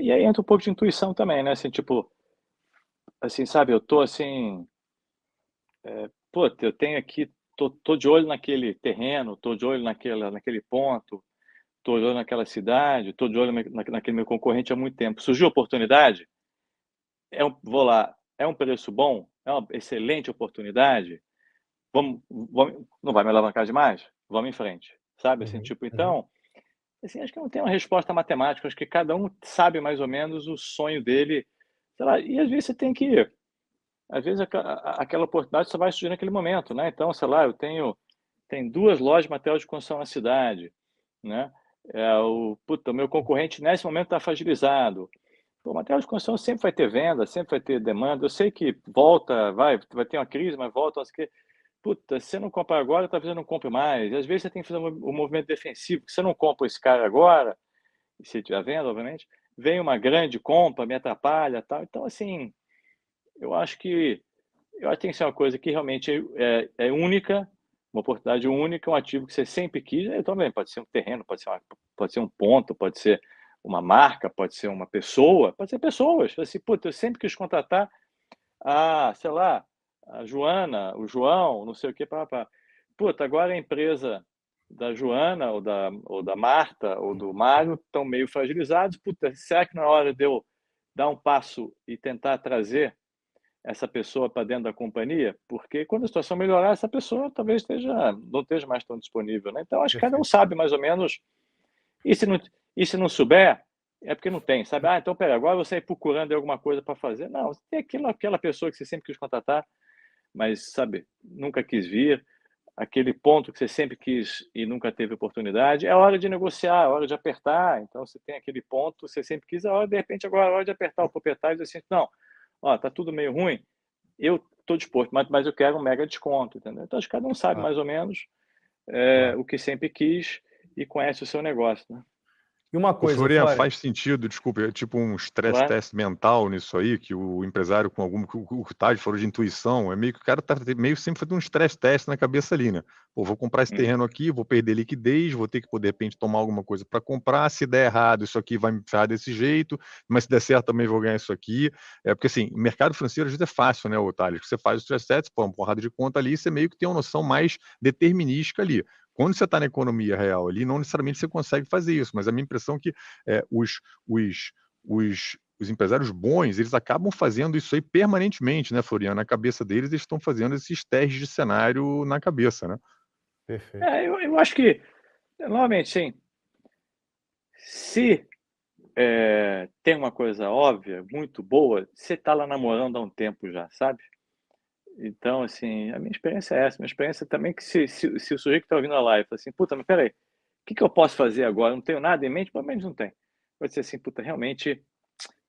E aí entra um pouco de intuição também, né? Assim, tipo, assim, sabe, eu tô assim, pô, eu tenho aqui, tô de olho naquele terreno, tô de olho naquele ponto, tô de olho naquela cidade, tô de olho naquele meu concorrente há muito tempo. Surgiu oportunidade, vou lá, é um preço bom, é uma excelente oportunidade, não vai me alavancar demais? Vamos em frente, sabe? Assim, Uhum, tipo, uhum. então, assim, acho que não tem uma resposta matemática, acho que cada um sabe mais ou menos o sonho dele, sei lá, e às vezes você tem que, às vezes aquela oportunidade só vai surgir naquele momento, né? Então, sei lá, tem 2 lojas de material de construção na cidade, né? O meu concorrente nesse momento está fragilizado. O material de construção sempre vai ter venda, sempre vai ter demanda. Eu sei que volta, vai ter uma crise, mas volta, não sei o quê. Puta, se você não comprar agora, talvez eu não compre mais. E às vezes você tem que fazer um movimento defensivo, que você não compra esse cara agora, se tiver venda, obviamente, vem uma grande compra, me atrapalha, tal. Então, assim, eu acho que tem que ser uma coisa que realmente é única, uma oportunidade única, um ativo que você sempre quis. Também pode ser um terreno, pode ser um ponto, pode ser uma marca, pode ser uma pessoa, pode ser pessoas. Assim, puta, eu sempre quis contratar sei lá, a Joana, o João, não sei o que, pá. Puta, agora a empresa da Joana, ou da Marta, ou do Mário, estão meio fragilizados. Puta, será que na hora de eu dar um passo e tentar trazer essa pessoa para dentro da companhia? Porque quando a situação melhorar, essa pessoa talvez não esteja mais tão disponível, né? Então, acho que cada um Perfeito. sabe mais ou menos. E se não souber, é porque não tem, sabe? Então, pera, agora você ir procurando alguma coisa para fazer. Não, você tem aquela pessoa que você sempre quis contratar, mas, sabe, nunca quis vir. aquele ponto que você sempre quis e nunca teve oportunidade, é hora de negociar, é hora de apertar. Então, você tem aquele ponto, você sempre quis, de repente, agora é hora de apertar o proprietário e dizer assim, não, ó, tá tudo meio ruim, eu estou disposto, mas eu quero um mega desconto, entendeu? Então, acho que cada um sabe mais ou menos o que sempre quis e conhece o seu negócio, né? E uma Ô, coisa, Florian, Flória, faz sentido, desculpa, é tipo um stress Claro. test mental nisso aí, que o empresário com o Tade falou de intuição, é meio que o cara tá meio sempre fazendo um stress test na cabeça ali, né? Pô, vou comprar esse terreno aqui, vou perder liquidez, vou ter que poder, de repente, tomar alguma coisa para comprar, se der errado, isso aqui vai me ferrar desse jeito, mas se der certo também vou ganhar isso aqui. Porque assim, mercado financeiro às vezes é fácil, né, Otávio? Você faz o stress test, põe uma porrada de conta ali, você meio que tem uma noção mais determinística ali. Quando você está na economia real ali, não necessariamente você consegue fazer isso, mas a minha impressão é que os empresários bons, eles acabam fazendo isso aí permanentemente, né, Floriano? Na cabeça deles, eles estão fazendo esses testes de cenário na cabeça, né? perfeito. Eu acho que, novamente, sim, se tem uma coisa óbvia, muito boa, você está lá namorando há um tempo já, sabe? Então, assim, a minha experiência é essa. Minha experiência também é que se o sujeito que está ouvindo a live fala assim, puta, mas peraí, o que eu posso fazer agora? Não tenho nada em mente, pelo menos não tem. Pode ser assim, puta, realmente,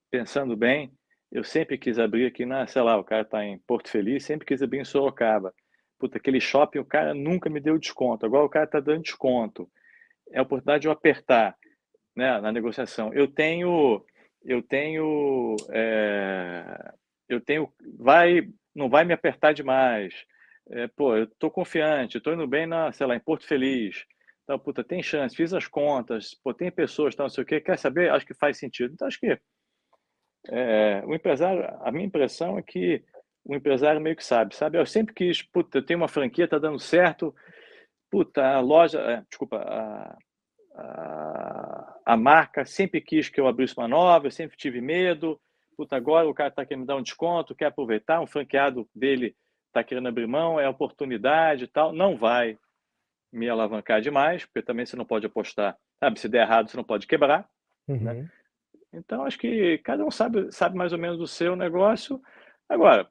pensando bem, eu sempre quis abrir aqui sei lá, o cara está em Porto Feliz, sempre quis abrir em Sorocaba. Puta, aquele shopping, o cara nunca me deu desconto, agora o cara está dando desconto. É a oportunidade de eu apertar, né, na negociação. Não vai me apertar demais. Pô, eu estou confiante, estou indo bem sei lá, em Porto Feliz. Então, puta, tem chance, fiz as contas, pô, tem pessoas, não sei o quê, quer saber? Acho que faz sentido. Então, acho que o empresário, a minha impressão é que o empresário meio que sabe? Eu sempre quis, puta, eu tenho uma franquia, tá dando certo, puta, a loja, desculpa, a marca sempre quis que eu abrisse uma nova, eu sempre tive medo. Puta, agora o cara está querendo me dar um desconto, quer aproveitar, um franqueado dele está querendo abrir mão, é oportunidade e tal. Não vai me alavancar demais, porque também você não pode apostar, sabe? Se der errado, você não pode quebrar, né? Uhum. Então, acho que cada um sabe mais ou menos o seu negócio. Agora,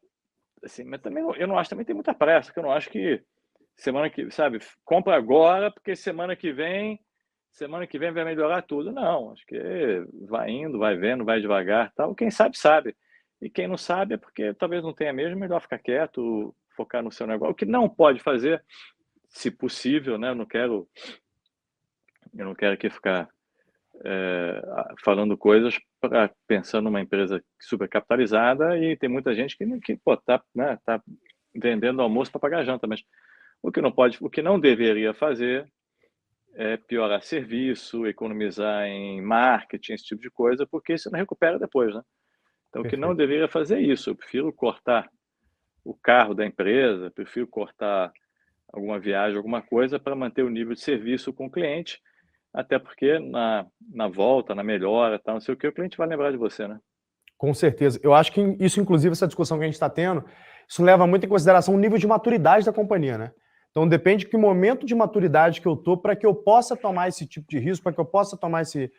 assim, mas também eu não acho, também tem muita pressa, porque eu não acho que semana que, sabe, compra agora, porque semana que vem vai melhorar tudo. Não, acho que vai indo, vai vendo, vai devagar, tal. Quem sabe, sabe. E quem não sabe é porque talvez não tenha mesmo, melhor ficar quieto, focar no seu negócio. O que não pode fazer, se possível, né? Eu não quero aqui ficar falando coisas pensando numa empresa supercapitalizada e tem muita gente que pô, tá vendendo almoço para pagar janta, mas o que não deveria fazer é piorar serviço, economizar em marketing, esse tipo de coisa, porque você não recupera depois, né? Então, o que não Perfeito. deveria fazer é isso. Eu prefiro cortar o carro da empresa, prefiro cortar alguma viagem, alguma coisa, para manter o nível de serviço com o cliente, até porque na volta, na melhora, tal, não sei o que, o cliente vai lembrar de você, né? Com certeza. Eu acho que isso, inclusive, essa discussão que a gente está tendo, isso leva muito em consideração o nível de maturidade da companhia, né? Então depende de que momento de maturidade que eu estou para que eu possa tomar esse tipo de risco, para que eu possa tomar esse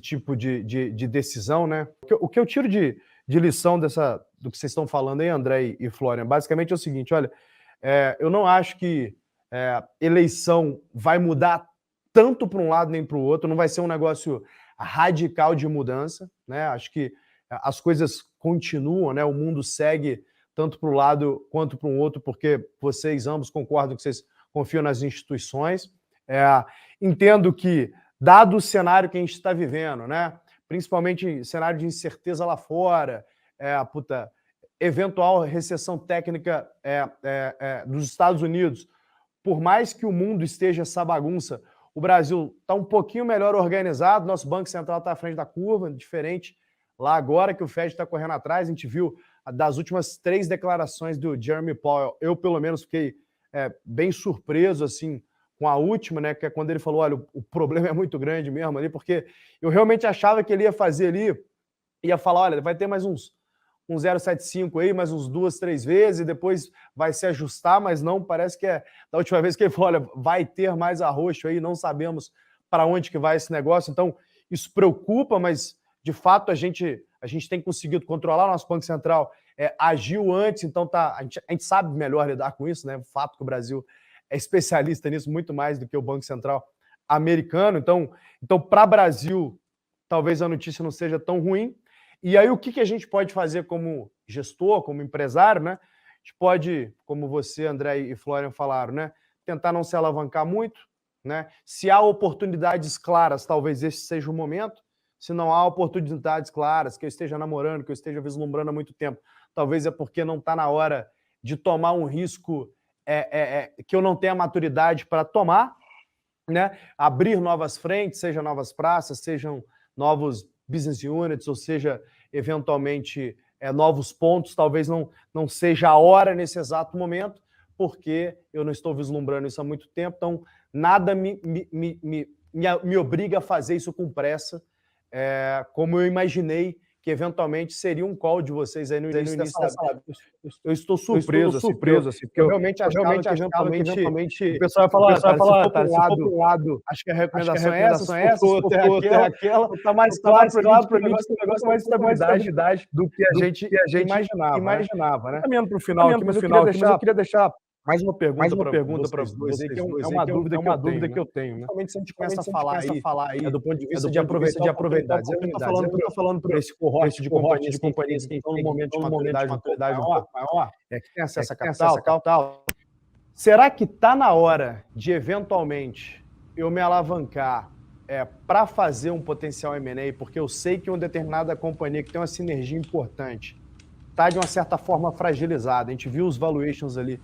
tipo de decisão, né? O que eu tiro de lição do que vocês estão falando aí, André e Florian, basicamente é o seguinte, olha, eu não acho que eleição vai mudar tanto para um lado nem para o outro, não vai ser um negócio radical de mudança, né? Acho que as coisas continuam, né? O mundo segue tanto para um lado quanto para um outro, porque vocês ambos concordam que vocês confiam nas instituições. Entendo que, dado o cenário que a gente está vivendo, né? Principalmente cenário de incerteza lá fora, eventual recessão técnica dos Estados Unidos, por mais que o mundo esteja essa bagunça, o Brasil está um pouquinho melhor organizado, nosso Banco Central está à frente da curva, diferente lá agora que o Fed está correndo atrás. A gente viu das últimas 3 declarações do Jeremy Powell, eu pelo menos fiquei bem surpreso assim com a última, né, que é quando ele falou, olha, o problema é muito grande mesmo ali, porque eu realmente achava que ele ia fazer ali, ia falar, olha, vai ter mais um 0,75 aí, mais uns 2, 3 vezes, e depois vai se ajustar, mas não, parece que da última vez que ele falou, olha, vai ter mais arroxo aí, não sabemos para onde que vai esse negócio. Então, isso preocupa, mas de fato a gente tem conseguido controlar. O nosso Banco Central agiu antes, então a gente sabe melhor lidar com isso, né? O fato que o Brasil especialista nisso muito mais do que o Banco Central americano. Então para o Brasil, talvez a notícia não seja tão ruim. E aí o que a gente pode fazer como gestor, como empresário, né? A gente pode, como você, André e Florian falaram, né? Tentar não se alavancar muito, né? Se há oportunidades claras, talvez esse seja o momento. Se não há oportunidades claras, que eu esteja namorando, que eu esteja vislumbrando há muito tempo, talvez é porque não está na hora de tomar um risco que eu não tenha maturidade para tomar, né? Abrir novas frentes, seja novas praças, sejam novos business units, ou seja, eventualmente novos pontos, talvez não seja a hora nesse exato momento, porque eu não estou vislumbrando isso há muito tempo, então nada me obriga a fazer isso com pressa, como eu imaginei que eventualmente seria um call de vocês aí no início dessa live. Eu estou surpreso, porque eu realmente achava que eventualmente o pessoal vai falar, cara, se for para um lado, acho que a recomendação é essa, se for aquela, está mais claro para mim que o negócio mais estabilidade do que a gente imaginava, né? Caminhando para o final aqui, mas eu queria deixar mais uma pergunta para vocês, que é uma dúvida que eu tenho. Principalmente se a gente começa a falar aí do ponto de vista de aproveitar. Eu estou falando para esse cohorte de companhias que estão no momento de maturidade um pouco maior, que tem acesso a capital. Será que está na hora de, eventualmente, eu me alavancar para fazer um potencial M&A, porque eu sei que uma determinada companhia que tem uma sinergia importante está, de uma certa forma, fragilizada. A gente viu os valuations ali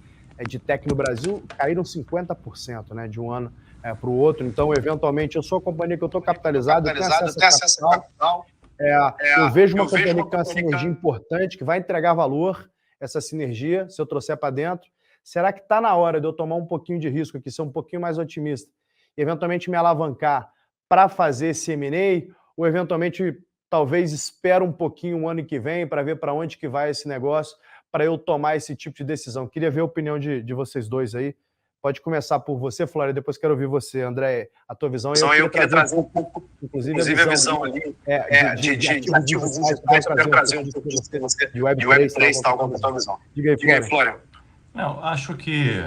de tech no Brasil caíram 50%, né, de um ano para o outro. Então, eventualmente, eu sou a companhia que eu estou capitalizado, eu tenho acesso a capital. Eu vejo uma companhia que tem uma sinergia importante, que vai entregar valor, essa sinergia, se eu trouxer para dentro. Será que está na hora de eu tomar um pouquinho de risco aqui, ser um pouquinho mais otimista, e eventualmente me alavancar para fazer esse M&A, ou eventualmente talvez espero um pouquinho o ano que vem para ver para onde que vai esse negócio, para eu tomar esse tipo de decisão? Queria ver a opinião de vocês dois aí. Pode começar por você, Flória, depois quero ouvir você, André, a tua visão. Eu queria trazer um pouco, inclusive a visão ali de ativos digitais, eu quero trazer um pouco de você de Web3, tal, como a tua visão. Diga aí, Flória. Não, acho que...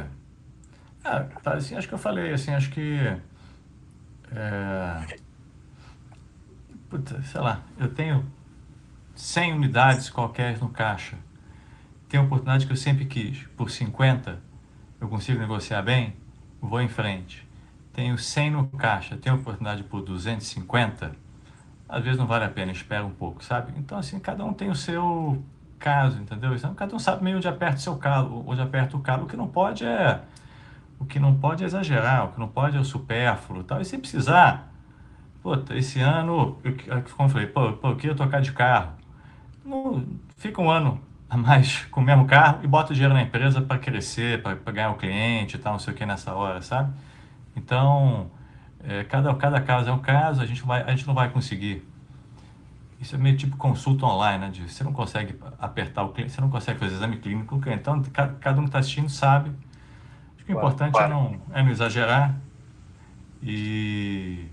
assim, acho que eu falei, assim, acho que... sei lá, eu tenho 100 unidades qualquer no caixa. Tem a oportunidade que eu sempre quis. Por 50, eu consigo negociar bem, vou em frente. Tenho 100 no caixa, tenho a oportunidade por 250, às vezes não vale a pena, espera um pouco, sabe? Então, assim, cada um tem o seu caso, entendeu? Então, cada um sabe meio onde aperta o seu calo, onde aperta o calo. O que não pode é exagerar, o que não pode é o supérfluo e tal. E se precisar, esse ano, como eu falei, eu queria trocar de carro. Fica um ano a mais com o mesmo carro e bota o dinheiro na empresa para crescer, para ganhar o cliente e tal, não sei o que nessa hora, sabe? Então, cada caso é um caso, a gente não vai conseguir. Isso é meio tipo consulta online, né? Você não consegue apertar o cliente, você não consegue fazer exame clínico com o cliente. Então, cada um que está assistindo sabe. Acho que o importante é não exagerar. E...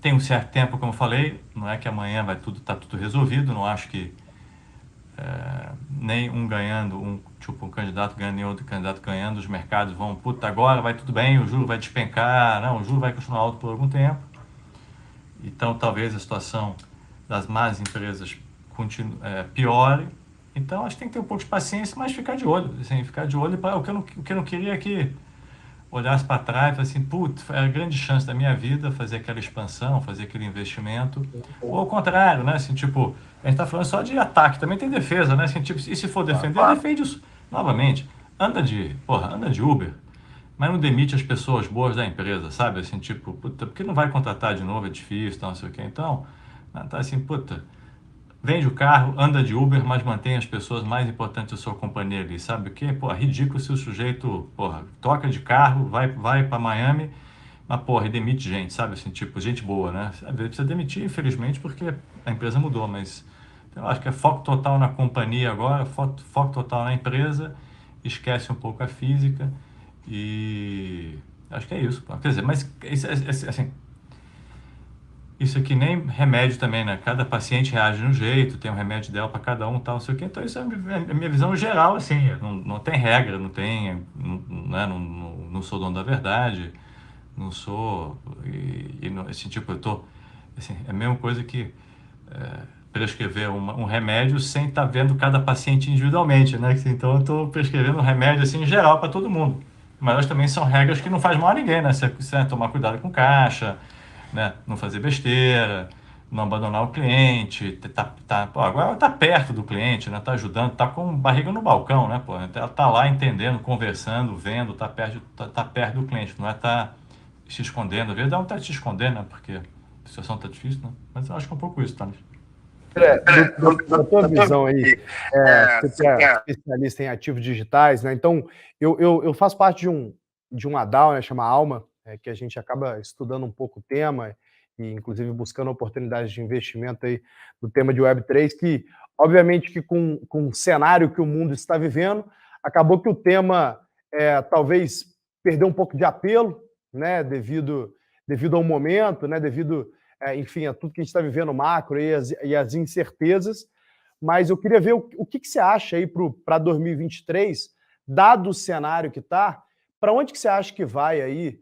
tem um certo tempo, como eu falei, não é que amanhã tá tudo resolvido, não acho que nem um ganhando, um candidato ganhando e outro candidato ganhando, os mercados vão, agora vai tudo bem, o juro vai despencar, não, o juro vai continuar alto por algum tempo. Então, talvez a situação das más empresas piore. Então, acho que tem que ter um pouco de paciência, mas ficar de olho, assim, o que eu não queria é que olhasse para trás e falasse assim, é a grande chance da minha vida fazer aquela expansão, fazer aquele investimento. Ou ao contrário, né? Assim, tipo, a gente está falando só de ataque, também tem defesa, né? Assim, tipo, e se for defender, defende isso. Novamente, anda de Uber, mas não demite as pessoas boas da empresa, sabe? Assim, tipo, porque não vai contratar de novo, é difícil, não sei o quê. Então, tá assim, vende o carro, anda de Uber, mas mantém as pessoas mais importantes da sua companhia ali, sabe o quê? Ridículo se o sujeito, troca de carro, vai para Miami, mas, e demite gente, sabe? Assim, tipo, gente boa, né? Às vezes precisa demitir, infelizmente, porque a empresa mudou, mas eu acho que é foco total na companhia agora, foco total na empresa, esquece um pouco a física e acho que é isso. Quer dizer, mas, assim... Isso aqui nem remédio também, né? Cada paciente reage de um jeito, tem um remédio dela para cada um, tal, não sei o quê. Então, isso é a minha visão geral, assim. Não tem regra, não tem... não sou dono da verdade, não sou... assim, tipo, eu tô... Assim, é a mesma coisa que prescrever um remédio sem estar vendo cada paciente individualmente, né? Então eu estou prescrevendo um remédio assim, em geral para todo mundo. Mas elas também são regras que não faz mal a ninguém, né? Você tomar cuidado com caixa, né? Não fazer besteira, não abandonar o cliente, pô, agora tá perto do cliente, né? Tá ajudando, tá com barriga no balcão, né? Pô, ela tá lá entendendo, conversando, vendo, tá perto do cliente, não é tá se escondendo. Às vezes dá vontade de se esconder, né? Porque a situação tá difícil, né? Mas eu acho que é um pouco isso, Thales. Da tua visão aí, você que é especialista em ativos digitais, né? Então, eu faço parte de uma DAO, né, chama Alma, que a gente acaba estudando um pouco o tema e, inclusive, buscando oportunidades de investimento aí no tema de Web3, que, obviamente, que com o cenário que o mundo está vivendo, acabou que o tema talvez perdeu um pouco de apelo, né, devido ao momento, né, devido enfim, a tudo que a gente está vivendo macro e as incertezas, mas eu queria ver o que você acha aí para 2023, dado o cenário que está, para onde que você acha que vai aí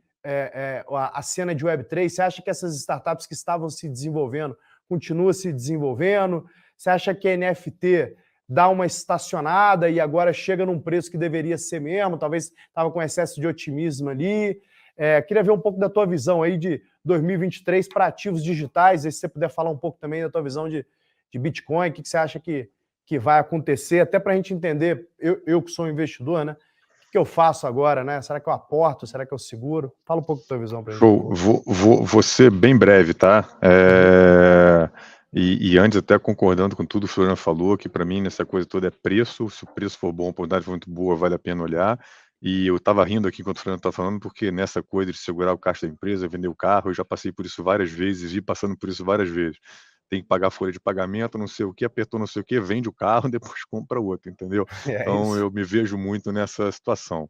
a cena de Web3? Você acha que essas startups que estavam se desenvolvendo continuam se desenvolvendo? Você acha que a NFT dá uma estacionada e agora chega num preço que deveria ser mesmo? Talvez estava com excesso de otimismo ali. Queria ver um pouco da tua visão aí de 2023 para ativos digitais, aí se você puder falar um pouco também da tua visão de Bitcoin, o que você acha que vai acontecer, até para a gente entender, eu que sou um investidor, né? O que eu faço agora, né? Será que eu aporto? Será que eu seguro? Fala um pouco da tua visão para a gente. Show, vou ser bem breve, tá? E antes, até concordando com tudo que o Floriano falou, que para mim nessa coisa toda é preço. Se o preço for bom, a oportunidade for muito boa, vale a pena olhar. E eu estava rindo aqui enquanto o Floriano estava falando, porque nessa coisa de segurar o caixa da empresa, vender o carro, eu já passei por isso várias vezes, vi passando por isso várias vezes. Tem que pagar folha de pagamento, não sei o que, apertou não sei o que, vende o carro, depois compra outro, entendeu? Então eu me vejo muito nessa situação.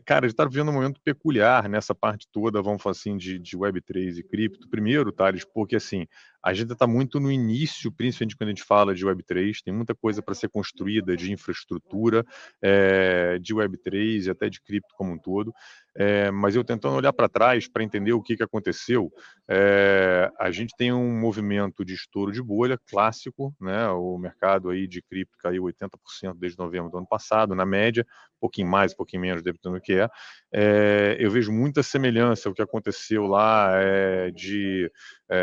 Cara, a gente está vivendo um momento peculiar nessa parte toda, vamos falar assim, de Web3 e cripto. Primeiro, Thales, porque assim, a gente está muito no início, principalmente quando a gente fala de Web3, tem muita coisa para ser construída de infraestrutura, de Web3 e até de cripto como um todo. Mas eu tentando olhar para trás para entender o que aconteceu, a gente tem um movimento de estouro de bolha clássico, né? O mercado aí de cripto caiu 80% desde novembro do ano passado, na média, um pouquinho mais, um pouquinho menos, dependendo do que eu vejo muita semelhança ao que aconteceu lá de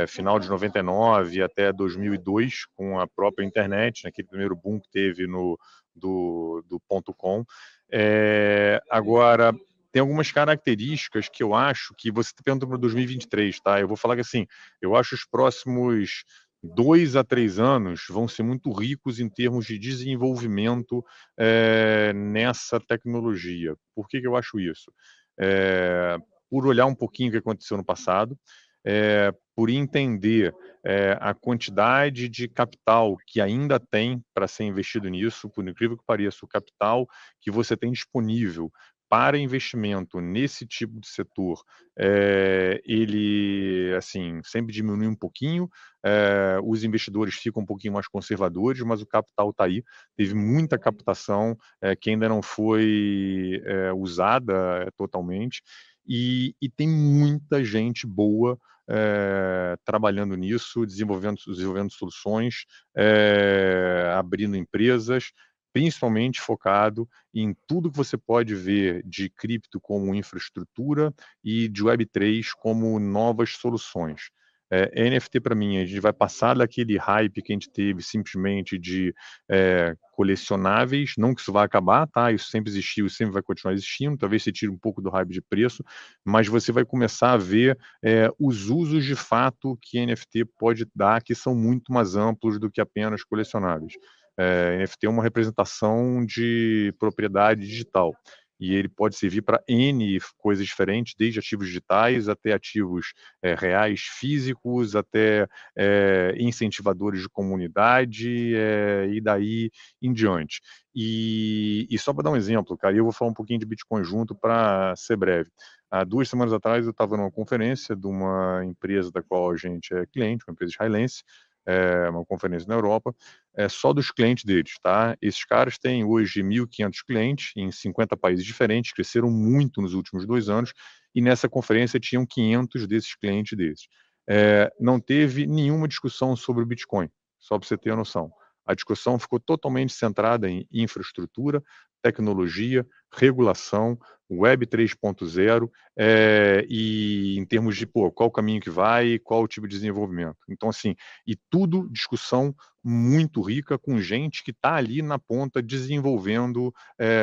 final de 99 até 2002, com a própria internet, naquele primeiro boom que teve do .com. Agora, tem algumas características que eu acho que você está perguntando para 2023, tá? Eu vou falar que assim, eu acho os próximos 2 a 3 anos vão ser muito ricos em termos de desenvolvimento nessa tecnologia. Por que eu acho isso? Por olhar um pouquinho o que aconteceu no passado, por entender a quantidade de capital que ainda tem para ser investido nisso, por incrível que pareça, o capital que você tem disponível para investimento nesse tipo de setor, ele assim sempre diminui um pouquinho, os investidores ficam um pouquinho mais conservadores, mas o capital está aí. Teve muita captação que ainda não foi usada totalmente, e tem muita gente boa trabalhando nisso, desenvolvendo soluções, abrindo empresas, principalmente focado em tudo que você pode ver de cripto como infraestrutura e de Web3 como novas soluções. NFT para mim, a gente vai passar daquele hype que a gente teve simplesmente de colecionáveis, não que isso vai acabar, tá? Isso sempre existiu e sempre vai continuar existindo, talvez você tire um pouco do hype de preço, mas você vai começar a ver os usos de fato que NFT pode dar, que são muito mais amplos do que apenas colecionáveis. NFT é uma representação de propriedade digital e ele pode servir para N coisas diferentes, desde ativos digitais até ativos reais físicos, até incentivadores de comunidade e daí em diante. E só para dar um exemplo, cara, eu vou falar um pouquinho de Bitcoin junto para ser breve. Há 2 semanas atrás eu estava numa conferência de uma empresa da qual a gente é cliente, uma empresa israelense, uma conferência na Europa, só dos clientes deles, tá? Esses caras têm hoje 1.500 clientes em 50 países diferentes, cresceram muito nos últimos 2 anos, e nessa conferência tinham 500 desses clientes desses. Não teve nenhuma discussão sobre o Bitcoin, só para você ter a noção. A discussão ficou totalmente centrada em infraestrutura, tecnologia, regulação, Web 3.0 e em termos de qual o caminho que vai, qual o tipo de desenvolvimento. Então, assim, e tudo discussão muito rica com gente que está ali na ponta desenvolvendo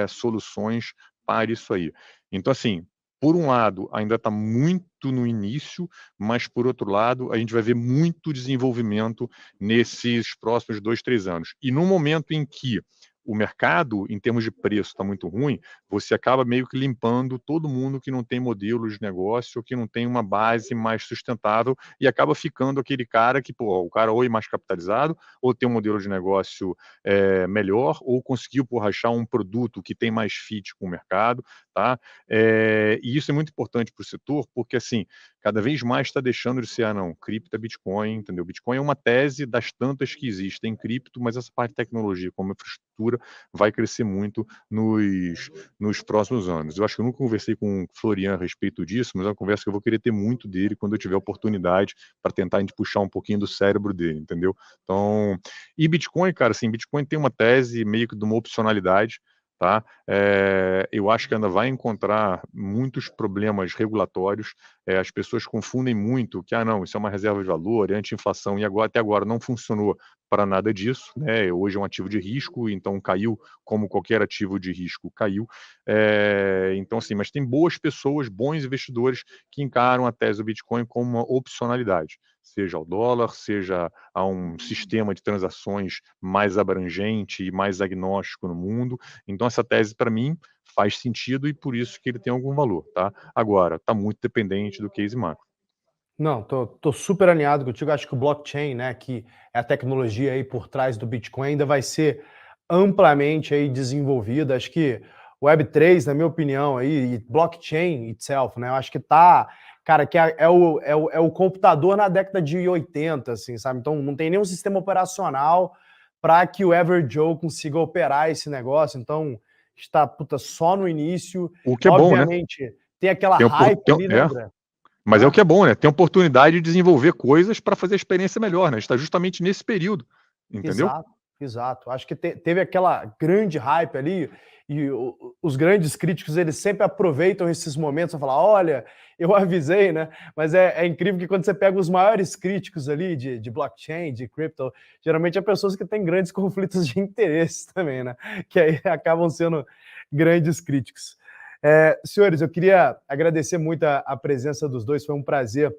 soluções para isso aí. Então, assim, por um lado, ainda está muito no início, mas, por outro lado, a gente vai ver muito desenvolvimento nesses próximos 2, 3 anos. E no momento em que o mercado, em termos de preço, está muito ruim, você acaba meio que limpando todo mundo que não tem modelo de negócio, ou que não tem uma base mais sustentável, e acaba ficando aquele cara que, o cara ou é mais capitalizado, ou tem um modelo de negócio melhor, ou conseguiu achar um produto que tem mais fit com o mercado, tá? E isso é muito importante para o setor, porque, assim, cada vez mais está deixando de ser, cripto é Bitcoin, entendeu? Bitcoin é uma tese das tantas que existem em cripto, mas essa parte de tecnologia, como infraestrutura, vai crescer muito nos próximos anos. Eu acho que eu nunca conversei com o Florian a respeito disso, mas é uma conversa que eu vou querer ter muito dele quando eu tiver oportunidade para tentar a gente puxar um pouquinho do cérebro dele, entendeu? Então, e Bitcoin, cara, assim, Bitcoin tem uma tese meio que de uma opcionalidade, tá? Eu acho que ainda vai encontrar muitos problemas regulatórios. As pessoas confundem muito que, isso é uma reserva de valor, é anti-inflação, e até agora não funcionou para nada disso, né? Hoje é um ativo de risco, então caiu como qualquer ativo de risco caiu. Então, assim, mas tem boas pessoas, bons investidores que encaram a tese do Bitcoin como uma opcionalidade, seja ao dólar, seja a um sistema de transações mais abrangente e mais agnóstico no mundo. Então, essa tese, para mim, faz sentido e por isso que ele tem algum valor, tá? Agora, está muito dependente do case macro. Não, tô super alinhado contigo. Acho que o blockchain, né, que é a tecnologia aí por trás do Bitcoin, ainda vai ser amplamente aí desenvolvida. Acho que o Web3, na minha opinião, aí, e blockchain itself, né, eu acho que tá, cara, que é o computador na década de 80, assim, sabe? Então não tem nenhum sistema operacional para que o Average Joe consiga operar esse negócio. Então está só no início. O que é obviamente, bom, né? Tem aquela hype ali, né, André? Mas é o que é bom, né? Tem oportunidade de desenvolver coisas para fazer a experiência melhor, né? A gente está justamente nesse período, entendeu? Exato. Acho que teve aquela grande hype ali, e os grandes críticos, eles sempre aproveitam esses momentos para falar, olha, eu avisei, né? Mas é incrível que quando você pega os maiores críticos ali de blockchain, de crypto, geralmente é pessoas que têm grandes conflitos de interesse também, né? Que aí acabam sendo grandes críticos. Senhores, eu queria agradecer muito a presença dos dois, foi um prazer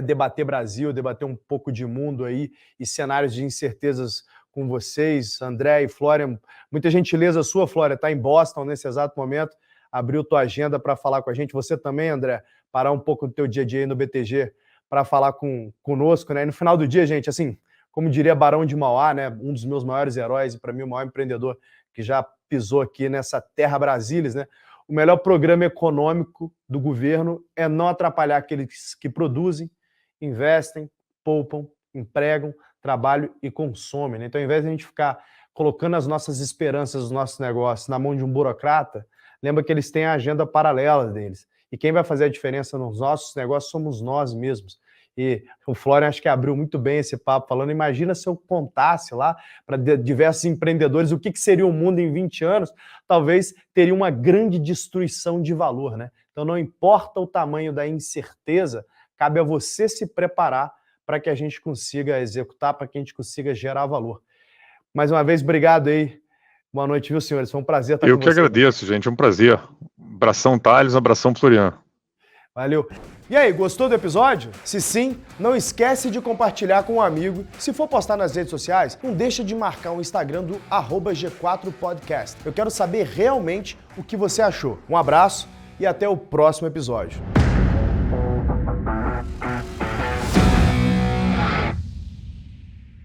debater Brasil, debater um pouco de mundo aí e cenários de incertezas com vocês, André e Florian. Muita gentileza sua, Florian, está em Boston nesse exato momento, abriu tua agenda para falar com a gente. Você também, André, parar um pouco do teu dia a dia aí no BTG para falar conosco, né? E no final do dia, gente, assim, como diria Barão de Mauá, né? Um dos meus maiores heróis e para mim o maior empreendedor que já pisou aqui nessa terra Brasília, né? O melhor programa econômico do governo é não atrapalhar aqueles que produzem, investem, poupam, empregam, trabalham e consomem, né? Então, ao invés de a gente ficar colocando as nossas esperanças, os nossos negócios na mão de um burocrata, lembra que eles têm a agenda paralela deles. E quem vai fazer a diferença nos nossos negócios somos nós mesmos. E o Florian acho que abriu muito bem esse papo, falando, imagina se eu contasse lá para diversos empreendedores o que seria o mundo em 20 anos, talvez teria uma grande destruição de valor, né? Então não importa o tamanho da incerteza, cabe a você se preparar para que a gente consiga executar, para que a gente consiga gerar valor. Mais uma vez, obrigado aí. Boa noite, viu, senhores? Foi um prazer estar com vocês. Eu que agradeço, gente. É um prazer. Abração, Thales. Abração, Florian. Valeu. E aí, gostou do episódio? Se sim, não esquece de compartilhar com um amigo. Se for postar nas redes sociais, não deixa de marcar o Instagram do @G4podcast. Eu quero saber realmente o que você achou. Um abraço e até o próximo episódio.